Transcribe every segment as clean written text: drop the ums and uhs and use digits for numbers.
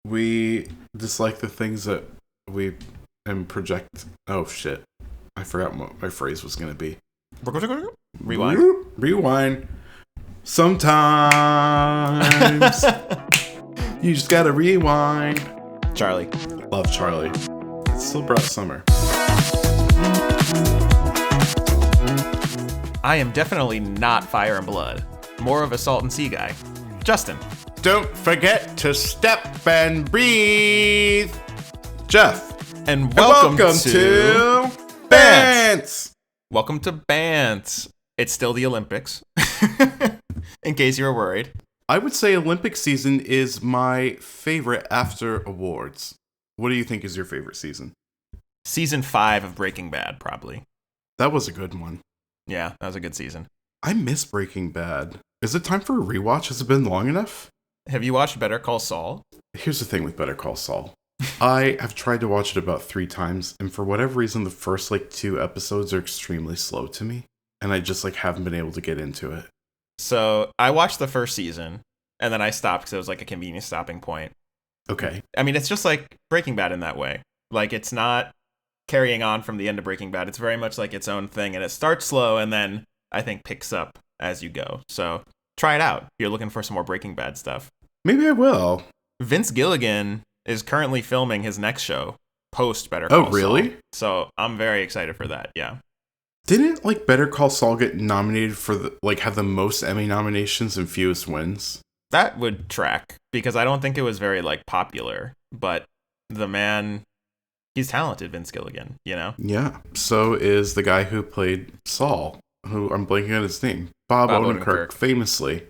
We dislike the things that we project. Oh shit! I forgot what my phrase was gonna be. Rewind. Sometimes you just gotta rewind. Charlie. Love Charlie. It still brought summer. I am definitely not Fire and Blood. More of a Salt and Sea guy. Justin. Don't forget to step and breathe. Jeff. And welcome to Bants. Welcome to Bants. It's still the Olympics. In case you were worried. I would say Olympic season is my favorite after awards. What do you think is your favorite season? Season 5 of Breaking Bad, probably. That was a good one. Yeah, that was a good season. I miss Breaking Bad. Is it time for a rewatch? Has it been long enough? Have you watched Better Call Saul? Here's the thing with Better Call Saul. I have tried to watch it about 3 times, and for whatever reason, the first 2 episodes are extremely slow to me, and I just haven't been able to get into it. So I watched the first season, and then I stopped because it was a convenient stopping point. Okay. I mean, it's just like Breaking Bad in that way. It's not carrying on from the end of Breaking Bad. It's very much like its own thing, and it starts slow, and then I think picks up as you go. So try it out if you're looking for some more Breaking Bad stuff. Maybe I will. Vince Gilligan is currently filming his next show post Better Call Saul. Oh, really? So I'm very excited for that, yeah. Didn't Better Call Saul get nominated for have the most Emmy nominations and fewest wins? That would track, because I don't think it was very popular, but the man, he's talented, Vince Gilligan, you know? Yeah. So is the guy who played Saul, who I'm blanking on his name. Bob Odenkirk, famously.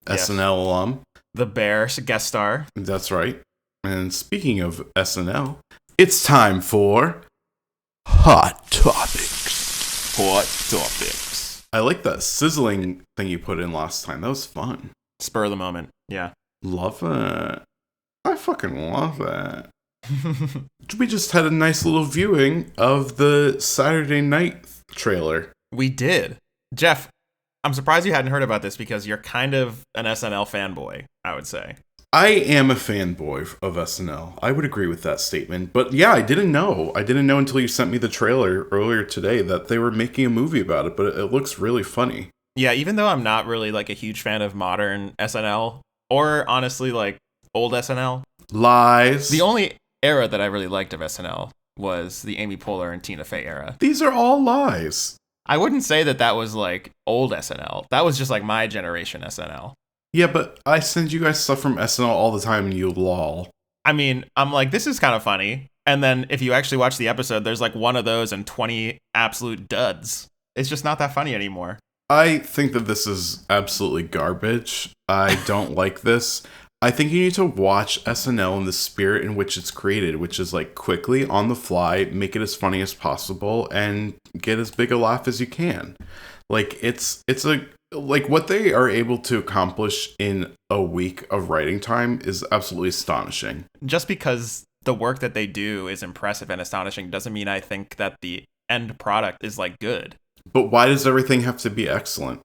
Yes. SNL alum. The Bear guest star. That's right. And speaking of SNL, it's time for Hot Topics. Hot Topics. I like that sizzling thing you put in last time. That was fun. Spur of the moment. Yeah. Love it. I fucking love it. We just had a nice little viewing of the Saturday night trailer. We did. Jeff, I'm surprised you hadn't heard about this because you're kind of an SNL fanboy, I would say. I am a fanboy of SNL. I would agree with that statement. But yeah, I didn't know. I didn't know until you sent me the trailer earlier today that they were making a movie about it, but it looks really funny. Yeah, even though I'm not really a huge fan of modern SNL, or honestly old SNL. Lies. The only era that I really liked of SNL was the Amy Poehler and Tina Fey era. These are all lies. I wouldn't say that was old SNL. That was just my generation SNL. Yeah, but I send you guys stuff from SNL all the time and you lol. I mean, I'm this is kind of funny. And then if you actually watch the episode, there's one of those and 20 absolute duds. It's just not that funny anymore. I think that this is absolutely garbage. I don't like this. I think you need to watch SNL in the spirit in which it's created, which is quickly on the fly, make it as funny as possible, and get as big a laugh as you can. It's what they are able to accomplish in a week of writing time is absolutely astonishing. Just because the work that they do is impressive and astonishing doesn't mean I think that the end product is good. But why does everything have to be excellent?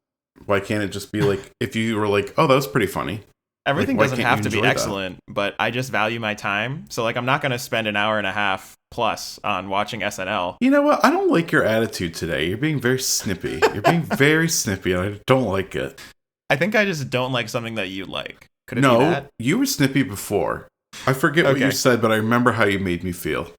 Why can't it just be if you were oh, that was pretty funny? Everything doesn't have to be excellent, but I just value my time. So I'm not going to spend an hour and a half plus on watching SNL. You know what? I don't like your attitude today. You're being very snippy. You're being very snippy, and I don't like it. I think I just don't like something that you like. Could it be that? No, you were snippy before. I forget what you said, but I remember how you made me feel.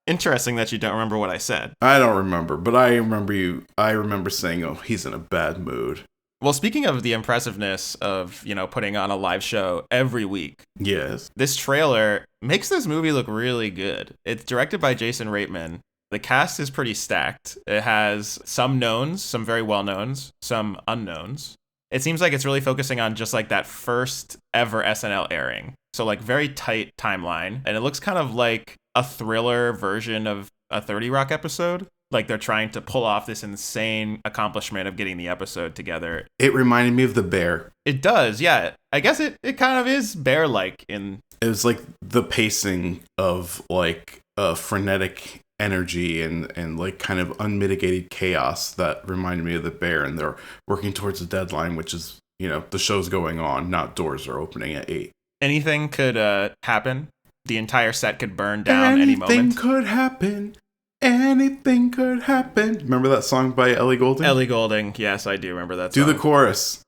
Interesting that you don't remember what I said. I don't remember, but I remember saying, oh, he's in a bad mood. Well, speaking of the impressiveness of, putting on a live show every week. Yes. This trailer makes this movie look really good. It's directed by Jason Reitman. The cast is pretty stacked. It has some knowns, some very well-knowns, some unknowns. It seems like it's really focusing on just that first ever SNL airing. So very tight timeline. And it looks kind of like a thriller version of a 30 Rock episode. They're trying to pull off this insane accomplishment of getting the episode together. It reminded me of The Bear. It does, yeah. I guess it kind of is Bear-like in... It was the pacing of frenetic energy and kind of unmitigated chaos that reminded me of The Bear. And they're working towards a deadline, which is, the show's going on, not doors are opening at 8. anything could happen. The entire set could burn down any moment. Anything could happen. Anything could happen. Remember that song by Ellie Goulding? Ellie Goulding. Yes, I do remember that song. Do the chorus.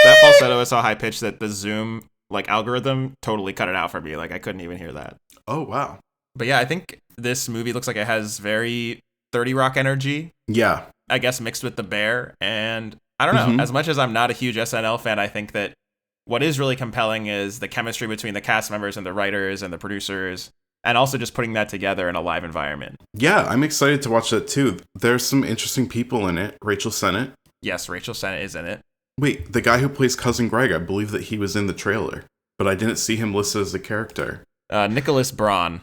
That falsetto is so high pitched that the Zoom algorithm totally cut it out for me. I couldn't even hear that. Oh, wow. But yeah, I think this movie looks like it has very 30 Rock energy. Yeah. I guess mixed with The Bear. And I don't know. As much as I'm not a huge SNL fan, I think that what is really compelling is the chemistry between the cast members and the writers and the producers, and also just putting that together in a live environment. Yeah, I'm excited to watch that too. There's some interesting people in it. Rachel Sennett. Yes, Rachel Sennett is in it. Wait, the guy who plays Cousin Greg, I believe that he was in the trailer, but I didn't see him listed as a character. Nicholas Braun.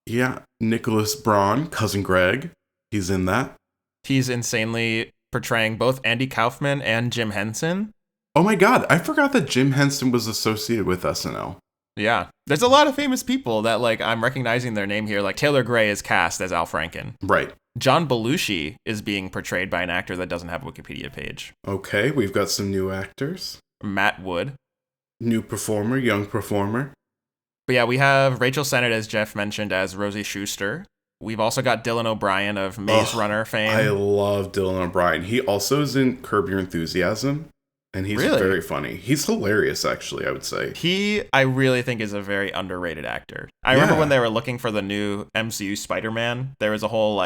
Yeah, Nicholas Braun, Cousin Greg. He's in that. He's insanely portraying both Andy Kaufman and Jim Henson. Oh my god, I forgot that Jim Henson was associated with SNL. Yeah. There's a lot of famous people that, I'm recognizing their name here. Taylor Gray is cast as Al Franken. Right. John Belushi is being portrayed by an actor that doesn't have a Wikipedia page. Okay, we've got some new actors. Matt Wood. New performer, young performer. But yeah, we have Rachel Sennett, as Jeff mentioned, as Rosie Schuster. We've also got Dylan O'Brien of Maze Runner fame. I love Dylan O'Brien. He also is in Curb Your Enthusiasm, and he's very funny. He's hilarious, actually, I would say. I really think, is a very underrated actor. I remember when they were looking for the new MCU Spider-Man, there was a whole,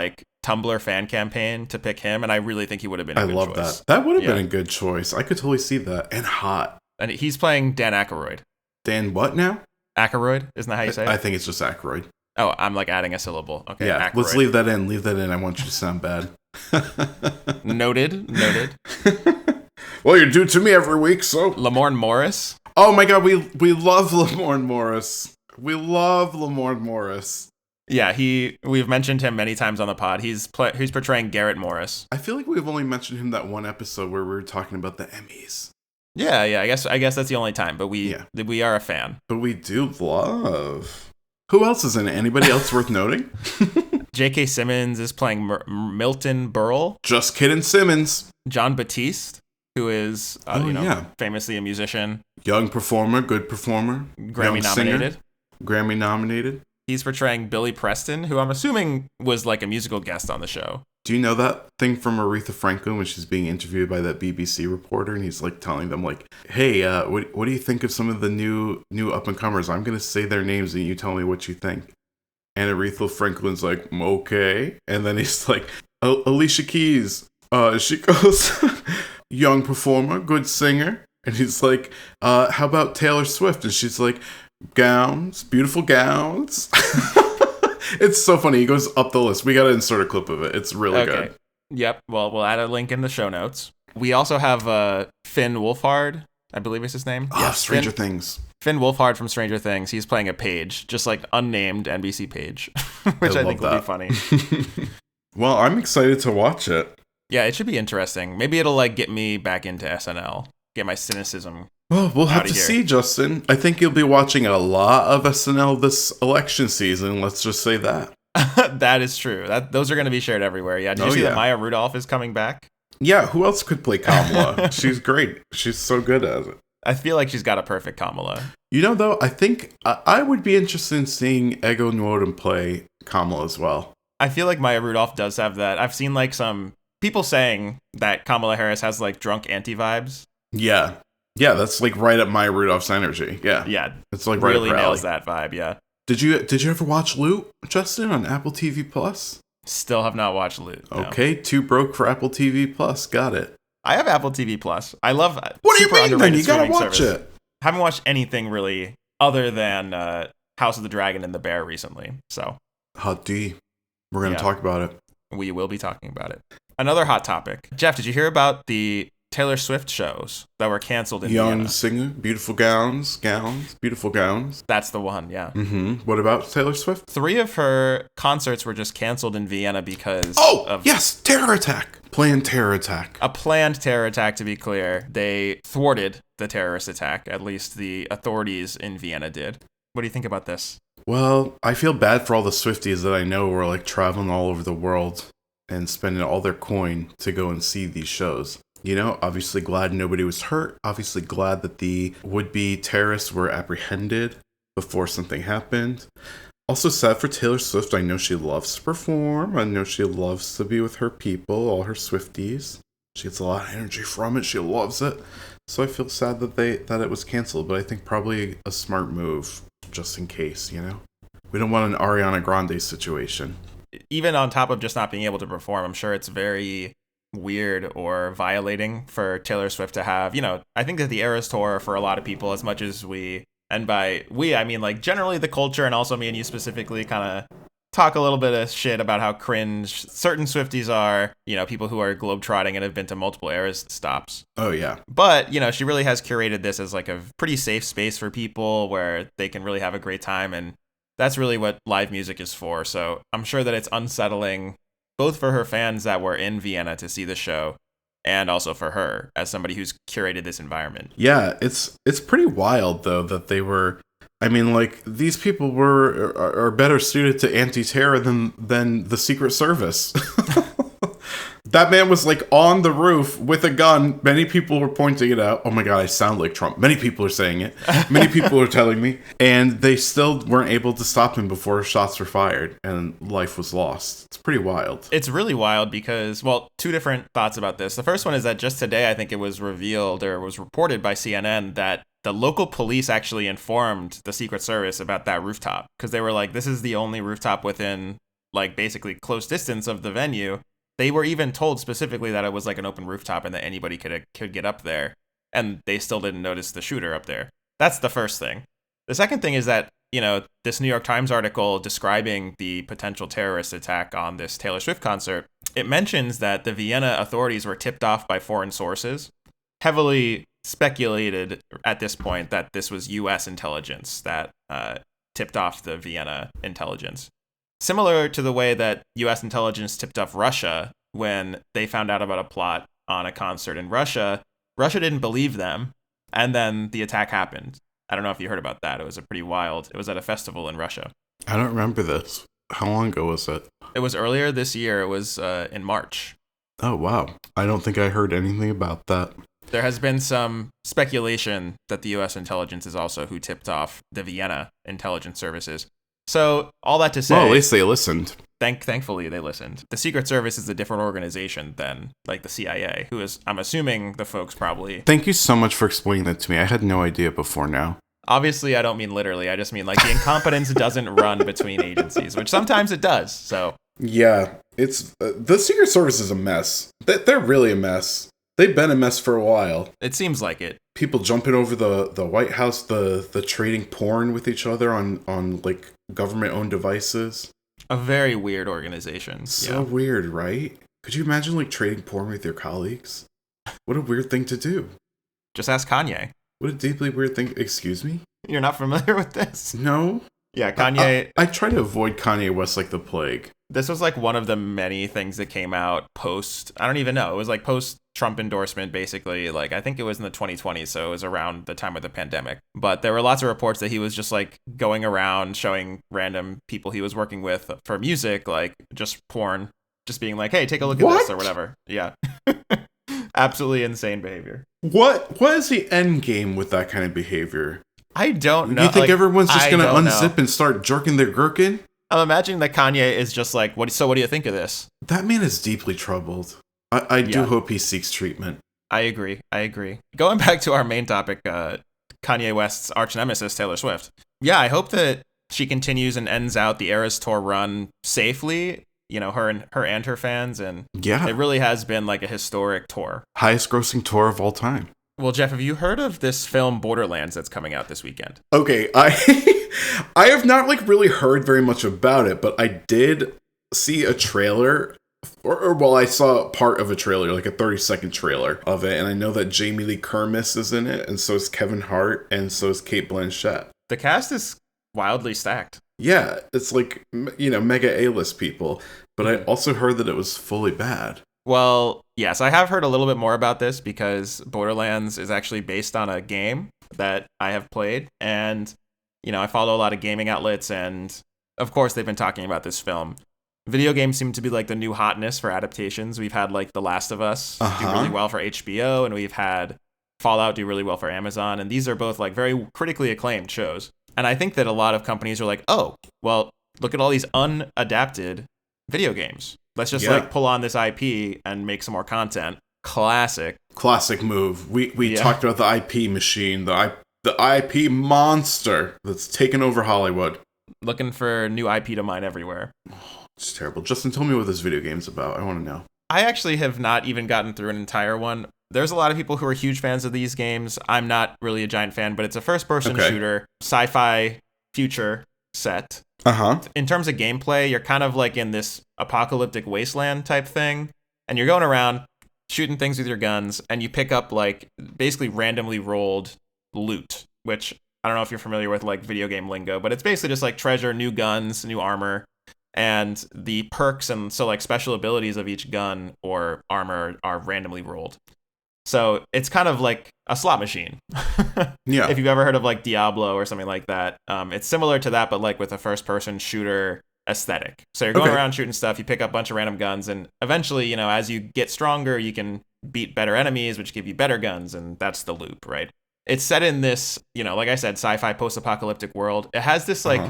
Tumblr fan campaign to pick him, and I really think he would have been a good choice. I love that. That would have been a good choice. I could totally see that. And hot. And he's playing Dan Aykroyd. Dan what now? Aykroyd? Isn't that how you say it? I think it's just Aykroyd. Oh, I'm adding a syllable. Okay, yeah, Aykroyd. Let's leave that in. Leave that in. I want you to sound bad. Noted. Well, you're due to me every week, so... Lamorne Morris. Oh my god, we love Lamorne Morris. We love Lamorne Morris. Yeah, we've mentioned him many times on the pod. He's portraying Garrett Morris. I feel like we've only mentioned him that one episode where we were talking about the Emmys. Yeah, I guess that's the only time, but we are a fan. But we do love... Who else is in it? Anybody else worth noting? J.K. Simmons is playing Milton Berle. Just kidding, Simmons. John Batiste, who is famously a musician. Young performer, good performer. Grammy nominated. Grammy nominated. He's portraying Billy Preston, who I'm assuming was a musical guest on the show. Do you know that thing from Aretha Franklin when she's being interviewed by that BBC reporter, and he's telling them hey, what do you think of some of the new up and comers? I'm gonna say their names and you tell me what you think. And Aretha Franklin's like, okay, and then he's like, Alicia Keys. She goes, young performer, good singer, and he's like, how about Taylor Swift? And she's like, gowns, beautiful gowns. It's so funny. He goes up the list. We got to insert a clip of it. It's really good. Yep. Well, we'll add a link in the show notes. We also have Finn Wolfhard, I believe is his name. Yeah, Stranger Things. Finn Wolfhard from Stranger Things. He's playing a page, just unnamed NBC page, which I think will be funny. Well, I'm excited to watch it. Yeah, it should be interesting. Maybe it'll get me back into SNL, get my cynicism. Well, we'll have to see, Justin. I think you'll be watching a lot of SNL this election season. Let's just say that. That is true. Those are going to be shared everywhere. Yeah. Did you see that Maya Rudolph is coming back? Yeah. Who else could play Kamala? She's great. She's so good at it. I feel like she's got a perfect Kamala. Though, I think I would be interested in seeing Ego Nwodim play Kamala as well. I feel like Maya Rudolph does have that. I've seen some people saying that Kamala Harris has drunk auntie vibes. Yeah. Yeah, that's right up Maya Rudolph's energy. Yeah. Yeah. It's right really up her alley. Nails that vibe, yeah. Did you ever watch Loot, Justin, on Apple TV Plus? Still have not watched Loot. No. Okay, too broke for Apple TV Plus. Got it. I have Apple TV Plus. I love What do you mean then? You gotta watch it. Haven't watched anything really other than House of the Dragon and The Bear recently. So HotD. We're gonna talk about it. We will be talking about it. Another hot topic. Jeff, did you hear about the Taylor Swift shows that were canceled in Vienna? Young singer, beautiful gowns, beautiful gowns. That's the one, yeah. Mm-hmm. What about Taylor Swift? 3 of her concerts were just canceled in Vienna because yes, terror attack. Planned terror attack. A planned terror attack, to be clear. They thwarted the terrorist attack, at least the authorities in Vienna did. What do you think about this? Well, I feel bad for all the Swifties that I know were traveling all over the world and spending all their coin to go and see these shows. You know, obviously glad nobody was hurt. Obviously glad that the would-be terrorists were apprehended before something happened. Also sad for Taylor Swift. I know she loves to perform. I know she loves to be with her people, all her Swifties. She gets a lot of energy from it. She loves it. So I feel sad that it was canceled, but I think probably a smart move, just in case, you know? We don't want an Ariana Grande situation. Even on top of just not being able to perform, I'm sure it's very weird or violating for Taylor Swift to have, you know, I think that the Eras Tour for a lot of people, as much as and by we, I mean like generally the culture and also me and you specifically kind of talk a little bit of shit about how cringe certain Swifties are, you know, people who are globetrotting and have been to multiple Eras stops. Oh, yeah. But, you know, she really has curated this as like a pretty safe space for people where they can really have a great time. And that's really what live music is for. So I'm sure that it's unsettling both for her fans that were in Vienna to see the show and also for her as somebody who's curated this environment. Yeah, it's pretty wild, though, that they were... I mean, like, these people are better suited to anti-terror than the Secret Service. That man was, like, on the roof with a gun. Many people were pointing it out. Oh, my God, I sound like Trump. Many people are saying it. Many people are telling me. And they still weren't able to stop him before shots were fired. And life was lost. It's pretty wild. It's really wild because, well, two different thoughts about this. The first one is that just today, I think it was revealed or was reported by CNN that the local police actually informed the Secret Service about that rooftop. Because they were like, this is the only rooftop within, like, basically close distance of the venue. They were even told specifically that it was like an open rooftop and that anybody could get up there, and they still didn't notice the shooter up there. That's the first thing. The second thing is that, you know, this New York Times article describing the potential terrorist attack on this Taylor Swift concert, it mentions that the Vienna authorities were tipped off by foreign sources, heavily speculated at this point that this was U.S. intelligence that tipped off the Vienna intelligence. Similar to the way that U.S. intelligence tipped off Russia when they found out about a plot on a concert in Russia. Russia didn't believe them, and then the attack happened. I don't know if you heard about that. It was it was at a festival in Russia. I don't remember this. How long ago was it? It was earlier this year. It was in March. Oh, wow. I don't think I heard anything about that. There has been some speculation that the U.S. intelligence is also who tipped off the Vienna intelligence services. So all that to say, well, at least they listened. Thankfully, they listened. The Secret Service is a different organization than like the CIA, who is, I'm assuming, the folks probably. Thank you so much for explaining that to me. I had no idea before now. Obviously, I don't mean literally. I just mean like the incompetence doesn't run between agencies, which sometimes it does. So yeah, it's the Secret Service is a mess. They're really a mess. They've been a mess for a while. It seems like it. People jumping over the White House, the trading porn with each other on like government-owned devices. A very weird organization. So weird, right? Could you imagine like trading porn with your colleagues? What a weird thing to do. Just ask Kanye. What a deeply weird thing. Excuse me? You're not familiar with this? No. Yeah, Kanye. I try to avoid Kanye West like the plague. This was like one of the many things that came out post, I don't even know. It was like post Trump endorsement, basically. Like, I think it was in the 2020s, so it was around the time of the pandemic. But there were lots of reports that he was just like going around showing random people he was working with for music, like just porn, just being like, hey, take a look at this or whatever. Yeah. Absolutely insane behavior. What is the end game with that kind of behavior? I don't know. You think everyone's just going to unzip and start jerking their gherkin? I'm imagining that Kanye is just like, what do you think of this? That man is deeply troubled. I do hope he seeks treatment. I agree. Going back to our main topic, Kanye West's arch nemesis, Taylor Swift. Yeah, I hope that she continues and ends out the Eras Tour run safely. You know, her and her fans. And yeah, it really has been like a historic tour. Highest grossing tour of all time. Well, Geoff, have you heard of this film Borderlands that's coming out this weekend? Okay, I have not like really heard very much about it, but I did see a trailer, I saw part of a trailer, like a 30-second trailer of it, and I know that Jamie Lee Curtis is in it, and so is Kevin Hart, and so is Cate Blanchett. The cast is wildly stacked. Yeah, it's like, you know, mega A-list people, but I also heard that it was fully bad. Well, yes, I have heard a little bit more about this because Borderlands is actually based on a game that I have played. And, you know, I follow a lot of gaming outlets and, of course, they've been talking about this film. Video games seem to be like the new hotness for adaptations. We've had like The Last of Us do really well for HBO, and we've had Fallout do really well for Amazon. And these are both like very critically acclaimed shows. And I think that a lot of companies are like, oh, well, look at all these unadapted video games. Let's just like pull on this IP and make some more content. Classic move. We talked about the IP machine, the IP monster that's taken over Hollywood. Looking for new IP to mine everywhere. It's terrible. Justin, tell me what this video game's about. I want to know. I actually have not even gotten through an entire one. There's a lot of people who are huge fans of these games. I'm not really a giant fan, but it's a first-person shooter, sci-fi future set. In terms of gameplay, you're kind of like in this apocalyptic wasteland type thing, and you're going around shooting things with your guns, and you pick up like basically randomly rolled loot, which I don't know if you're familiar with like video game lingo, but it's basically just like treasure, new guns, new armor. And the perks and so like special abilities of each gun or armor are randomly rolled. So it's kind of like a slot machine. Yeah. If you've ever heard of like Diablo or something like that, it's similar to that, but like with a first-person shooter aesthetic. So you're going around shooting stuff, you pick up a bunch of random guns, and eventually, as you get stronger, you can beat better enemies, which give you better guns, and that's the loop, right? It's set in this, like I said, sci-fi post-apocalyptic world. It has this like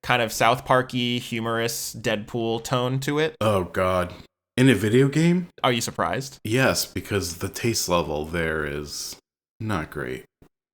kind of South Parky, humorous Deadpool tone to it. Oh, God. In a video game? Are you surprised? Yes, because the taste level there is not great.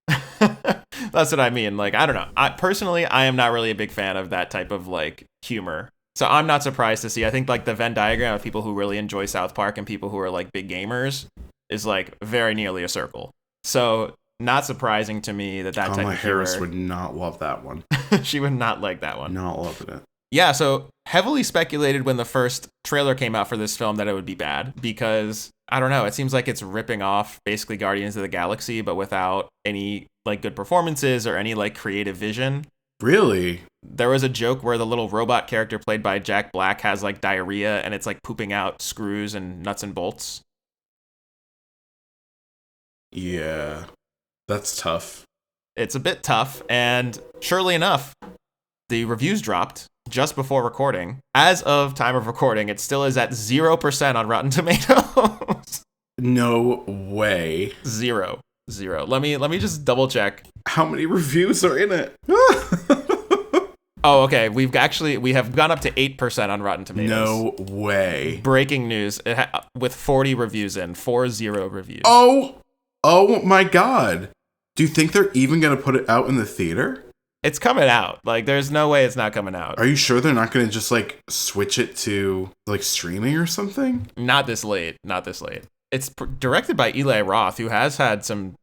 That's what I mean. Like, I don't know. I am not really a big fan of that type of like humor. So I'm not surprised to see. I think like the Venn diagram of people who really enjoy South Park and people who are like big gamers is like very nearly a circle. So not surprising to me that type of humor. Harris would not love that one. She would not like that one. Not loving it. Yeah, so heavily speculated when the first trailer came out for this film that it would be bad because, I don't know, it seems like it's ripping off basically Guardians of the Galaxy, but without any like good performances or any like creative vision. Really? There was a joke where the little robot character played by Jack Black has like diarrhea and it's like pooping out screws and nuts and bolts. Yeah, that's tough. It's a bit tough, and surely enough, the reviews dropped just before recording. As of time of recording, it still is at 0% on Rotten Tomatoes. No way. Zero. Let me just double check. How many reviews are in it? Oh, okay. We have gone up to 8% on Rotten Tomatoes. No way. Breaking news. With 40 reviews in. 40 reviews. Oh my God. Do you think they're even going to put it out in the theater? It's coming out. Like, there's no way it's not coming out. Are you sure they're not going to just, like, switch it to, like, streaming or something? Not this late. It's directed by Eli Roth, who has had some,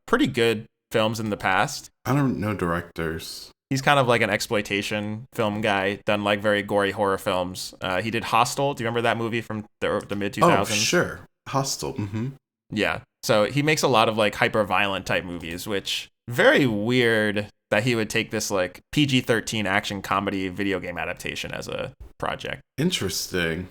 pretty good films in the past. I don't know directors. He's kind of like an exploitation film guy, done, like, very gory horror films. He did Hostel. Do you remember that movie from the mid-2000s? Oh, sure. Hostel. Mm-hmm. Yeah. So he makes a lot of, like, hyper-violent type movies, which, very weird that he would take this like PG-13 action comedy video game adaptation as a project. Interesting.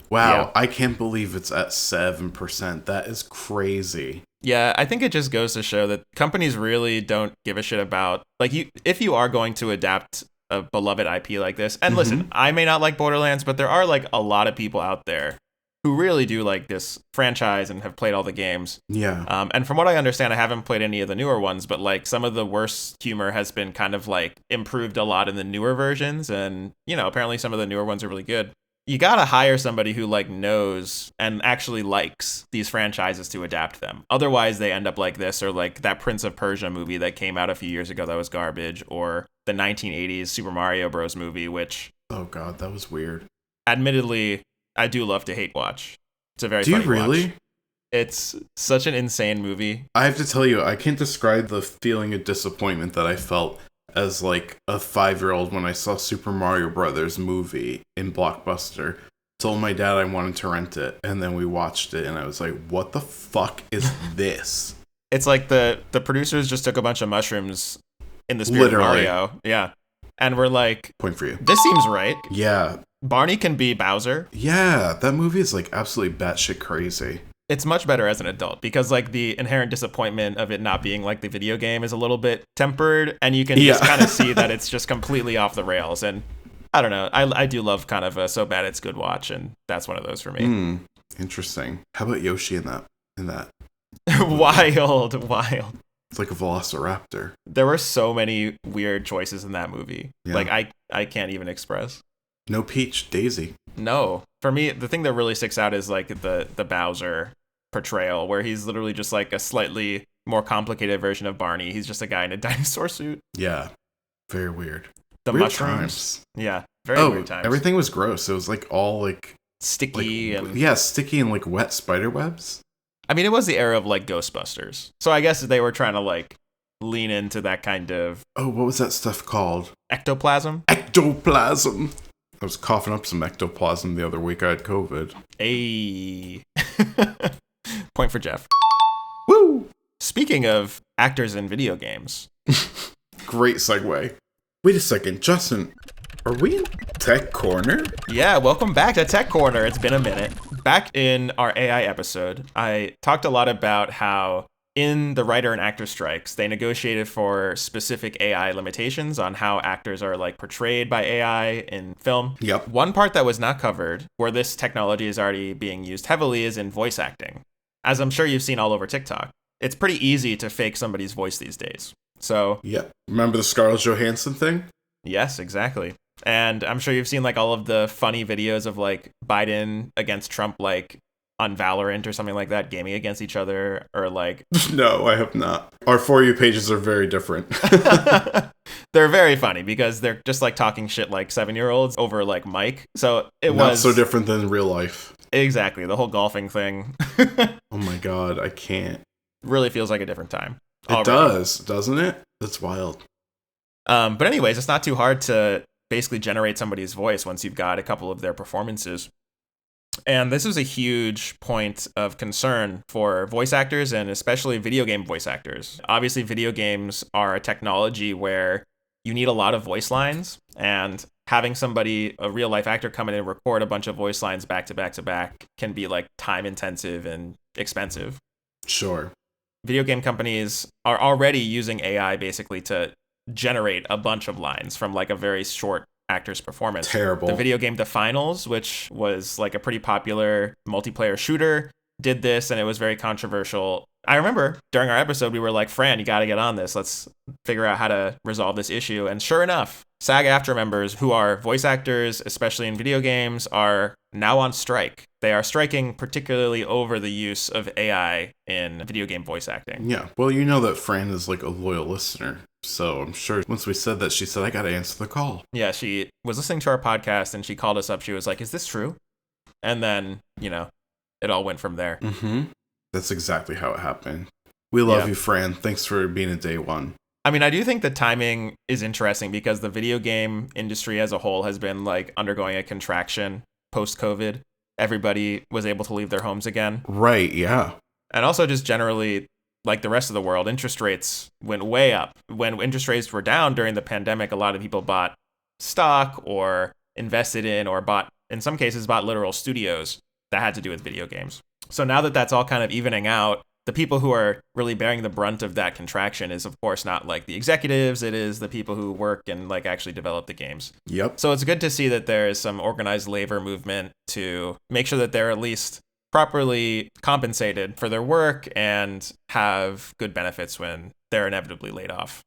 Wow, yeah. I can't believe it's at 7%. That is crazy. Yeah, I think it just goes to show that companies really don't give a shit about, like, if you are going to adapt a beloved IP like this, and listen, I may not like Borderlands, but there are like a lot of people out there who really do like this franchise and have played all the games. Yeah. And from what I understand, I haven't played any of the newer ones, but like some of the worst humor has been kind of like improved a lot in the newer versions. And, apparently some of the newer ones are really good. You gotta hire somebody who like knows and actually likes these franchises to adapt them. Otherwise they end up like this, or like that Prince of Persia movie that came out a few years ago that was garbage, or the 1980s Super Mario Bros. Movie, which... Oh God, that was weird. Admittedly, I do love to hate watch. It's a very funny watch. Do you really? It's such an insane movie. I have to tell you, I can't describe the feeling of disappointment that I felt as like a 5-year-old when I saw Super Mario Brothers movie in Blockbuster. Told my dad I wanted to rent it, and then we watched it, and I was like, what the fuck is this? It's like the producers just took a bunch of mushrooms in the spirit of Mario. Yeah. And we're like... Point for you. This seems right. Yeah. Barney can be Bowser. Yeah, that movie is like absolutely batshit crazy. It's much better as an adult because like the inherent disappointment of it not being like the video game is a little bit tempered, and you can just kind of see that it's just completely off the rails. And I don't know. I do love kind of a so bad it's good watch, and that's one of those for me. Interesting. How about Yoshi in that? Wild. It's like a velociraptor. There were so many weird choices in that movie. Yeah. Like I can't even express. No Peach, Daisy. No. For me, the thing that really sticks out is like the Bowser portrayal, where he's literally just like a slightly more complicated version of Barney. He's just a guy in a dinosaur suit. Yeah. Very weird. The weird mushrooms. Times. Yeah. Very weird times. Everything was gross. It was like all like sticky sticky and like wet spider webs. I mean, it was the era of like Ghostbusters. So I guess they were trying to like lean into that kind of what was that stuff called? Ectoplasm. I was coughing up some ectoplasm the other week. I had COVID. Hey. Point for Geoff. Woo! Speaking of actors in video games. Great segue. Wait a second, Justin. Are we in Tech Corner? Yeah, welcome back to Tech Corner. It's been a minute. Back in our AI episode, I talked a lot about how in the writer and actor strikes, they negotiated for specific AI limitations on how actors are like portrayed by AI in film. Yep. One part that was not covered, where this technology is already being used heavily, is in voice acting. As I'm sure you've seen all over TikTok, it's pretty easy to fake somebody's voice these days. So, yeah. Remember the Scarlett Johansson thing? Yes, exactly. And I'm sure you've seen like all of the funny videos of like Biden against Trump, like on Valorant or something like that, gaming against each other, or like... No, I have not. Our For You pages are very different. They're very funny because they're just like talking shit like 7-year-olds over like mic. So it not was... so different than real life. Exactly. The whole golfing thing. Oh my God, I can't. Really feels like a different time. It does, doesn't it? That's wild. But anyways, it's not too hard to basically generate somebody's voice once you've got a couple of their performances. And this is a huge point of concern for voice actors and especially video game voice actors. Obviously, video games are a technology where you need a lot of voice lines, and having somebody, a real life actor, come in and record a bunch of voice lines back to back to back can be like time intensive and expensive. Sure. Video game companies are already using AI basically to generate a bunch of lines from like a very short actor's performance. Terrible. The video game The Finals, which was like a pretty popular multiplayer shooter, did this, and it was very controversial. I remember during our episode, we were like, Fran, you got to get on this. Let's figure out how to resolve this issue. And sure enough, SAG-AFTRA members who are voice actors, especially in video games, are now on strike. They are striking particularly over the use of AI in video game voice acting. Yeah. Well, you know that Fran is like a loyal listener. So I'm sure once we said that, she said, I got to answer the call. Yeah, she was listening to our podcast and she called us up. She was like, is this true? And then, you know, it all went from there. Mm-hmm. That's exactly how it happened. We love you, Fran. Thanks for being a day one. I mean, I do think the timing is interesting because the video game industry as a whole has been like undergoing a contraction post-COVID. Everybody was able to leave their homes again. Right, yeah. And also just generally, like the rest of the world, interest rates went way up. When interest rates were down during the pandemic, a lot of people bought stock or invested in or bought, in some cases, bought literal studios that had to do with video games. So now that that's all kind of evening out, the people who are really bearing the brunt of that contraction is, of course, not like the executives. It is the people who work and like actually develop the games. Yep. So it's good to see that there is some organized labor movement to make sure that they're at least properly compensated for their work and have good benefits when they're inevitably laid off.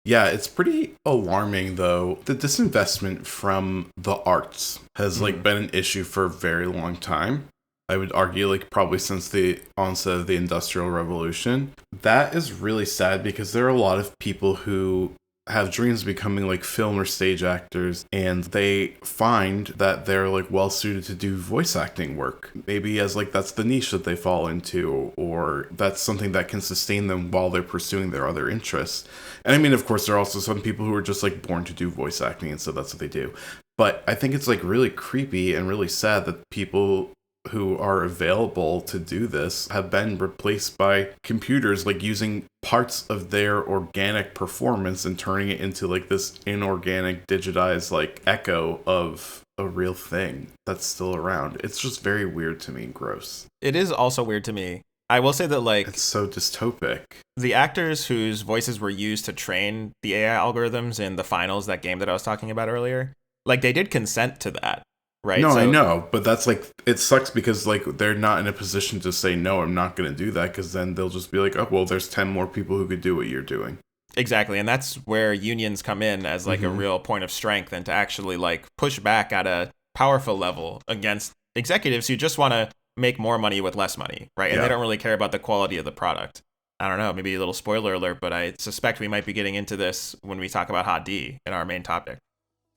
Yeah, it's pretty alarming, though. The disinvestment from the arts has like been an issue for a very long time. I would argue like probably since the onset of the Industrial Revolution. That is really sad because there are a lot of people who have dreams of becoming like film or stage actors, and they find that they're like well suited to do voice acting work. Maybe as like that's the niche that they fall into, or that's something that can sustain them while they're pursuing their other interests. And I mean, of course, there are also some people who are just like born to do voice acting, and so that's what they do. But I think it's like really creepy and really sad that people who are available to do this have been replaced by computers, like using parts of their organic performance and turning it into like this inorganic digitized like echo of a real thing that's still around. It's just very weird to me and gross. It is also weird to me. I will say that like it's so dystopic. The actors whose voices were used to train the AI algorithms in The Finals, that game that I was talking about earlier, Like, they did consent to that, right? No, I know, but that's like, it sucks because like they're not in a position to say, no, I'm not going to do that, because then they'll just be like, oh, well, there's 10 more people who could do what you're doing. Exactly, and that's where unions come in as like a real point of strength, and to actually like push back at a powerful level against executives who just want to make more money with less money, right? And they don't really care about the quality of the product. I don't know, maybe a little spoiler alert, but I suspect we might be getting into this when we talk about HotD in our main topic.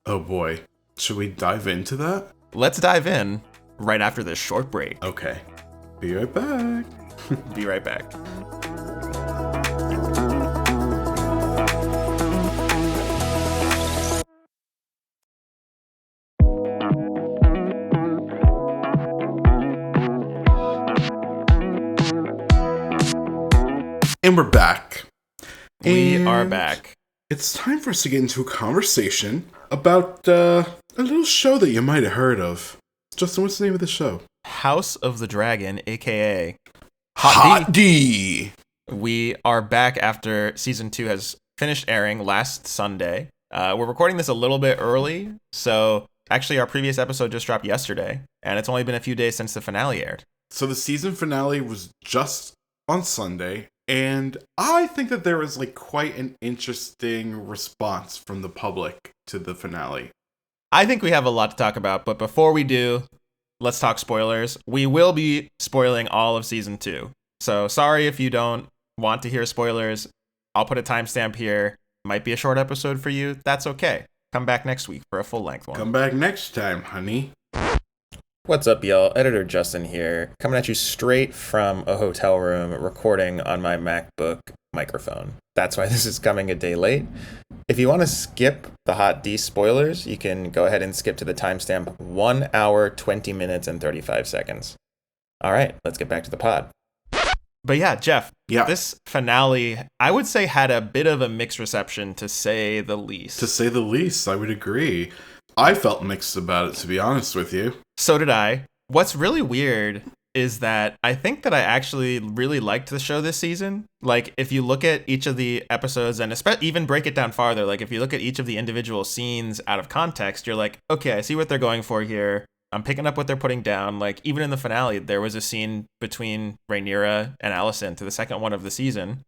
Oh boy. Should we dive into that? Let's dive in right after this short break. Okay. Be right back. Be right back. And we're back. We are back. It's time for us to get into a conversation about a little show that you might have heard of. Justin, what's the name of the show? House of the Dragon, aka HotD. We are back after season 2 has finished airing last Sunday. We're recording this a little bit early, so actually our previous episode just dropped yesterday, and it's only been a few days since the finale aired. So the season finale was just on Sunday, and I think that there was like quite an interesting response from the public to the finale. I think we have a lot to talk about, but before we do, let's talk spoilers. We will be spoiling all of season 2. So sorry if you don't want to hear spoilers. I'll put a timestamp here. Might be a short episode for you. That's okay. Come back next week for a full-length one. Come back next time, honey. What's up, y'all? Editor Justin here, coming at you straight from a hotel room, recording on my MacBook microphone. That's why this is coming a day late. If you want to skip the HotD spoilers, you can go ahead and skip to the timestamp 1 hour, 20 minutes, and 35 seconds. All right, let's get back to the pod. But yeah, Geoff, this finale, I would say, had a bit of a mixed reception, to say the least. To say the least, I would agree. I felt mixed about it, to be honest with you. So did I. What's really weird is that I think that I actually really liked the show this season. Like, if you look at each of the episodes and even break it down farther, like if you look at each of the individual scenes out of context, you're like, okay, I see what they're going for here. I'm picking up what they're putting down. Like, even in the finale, there was a scene between Rhaenyra and Alicent, to the second one of the season,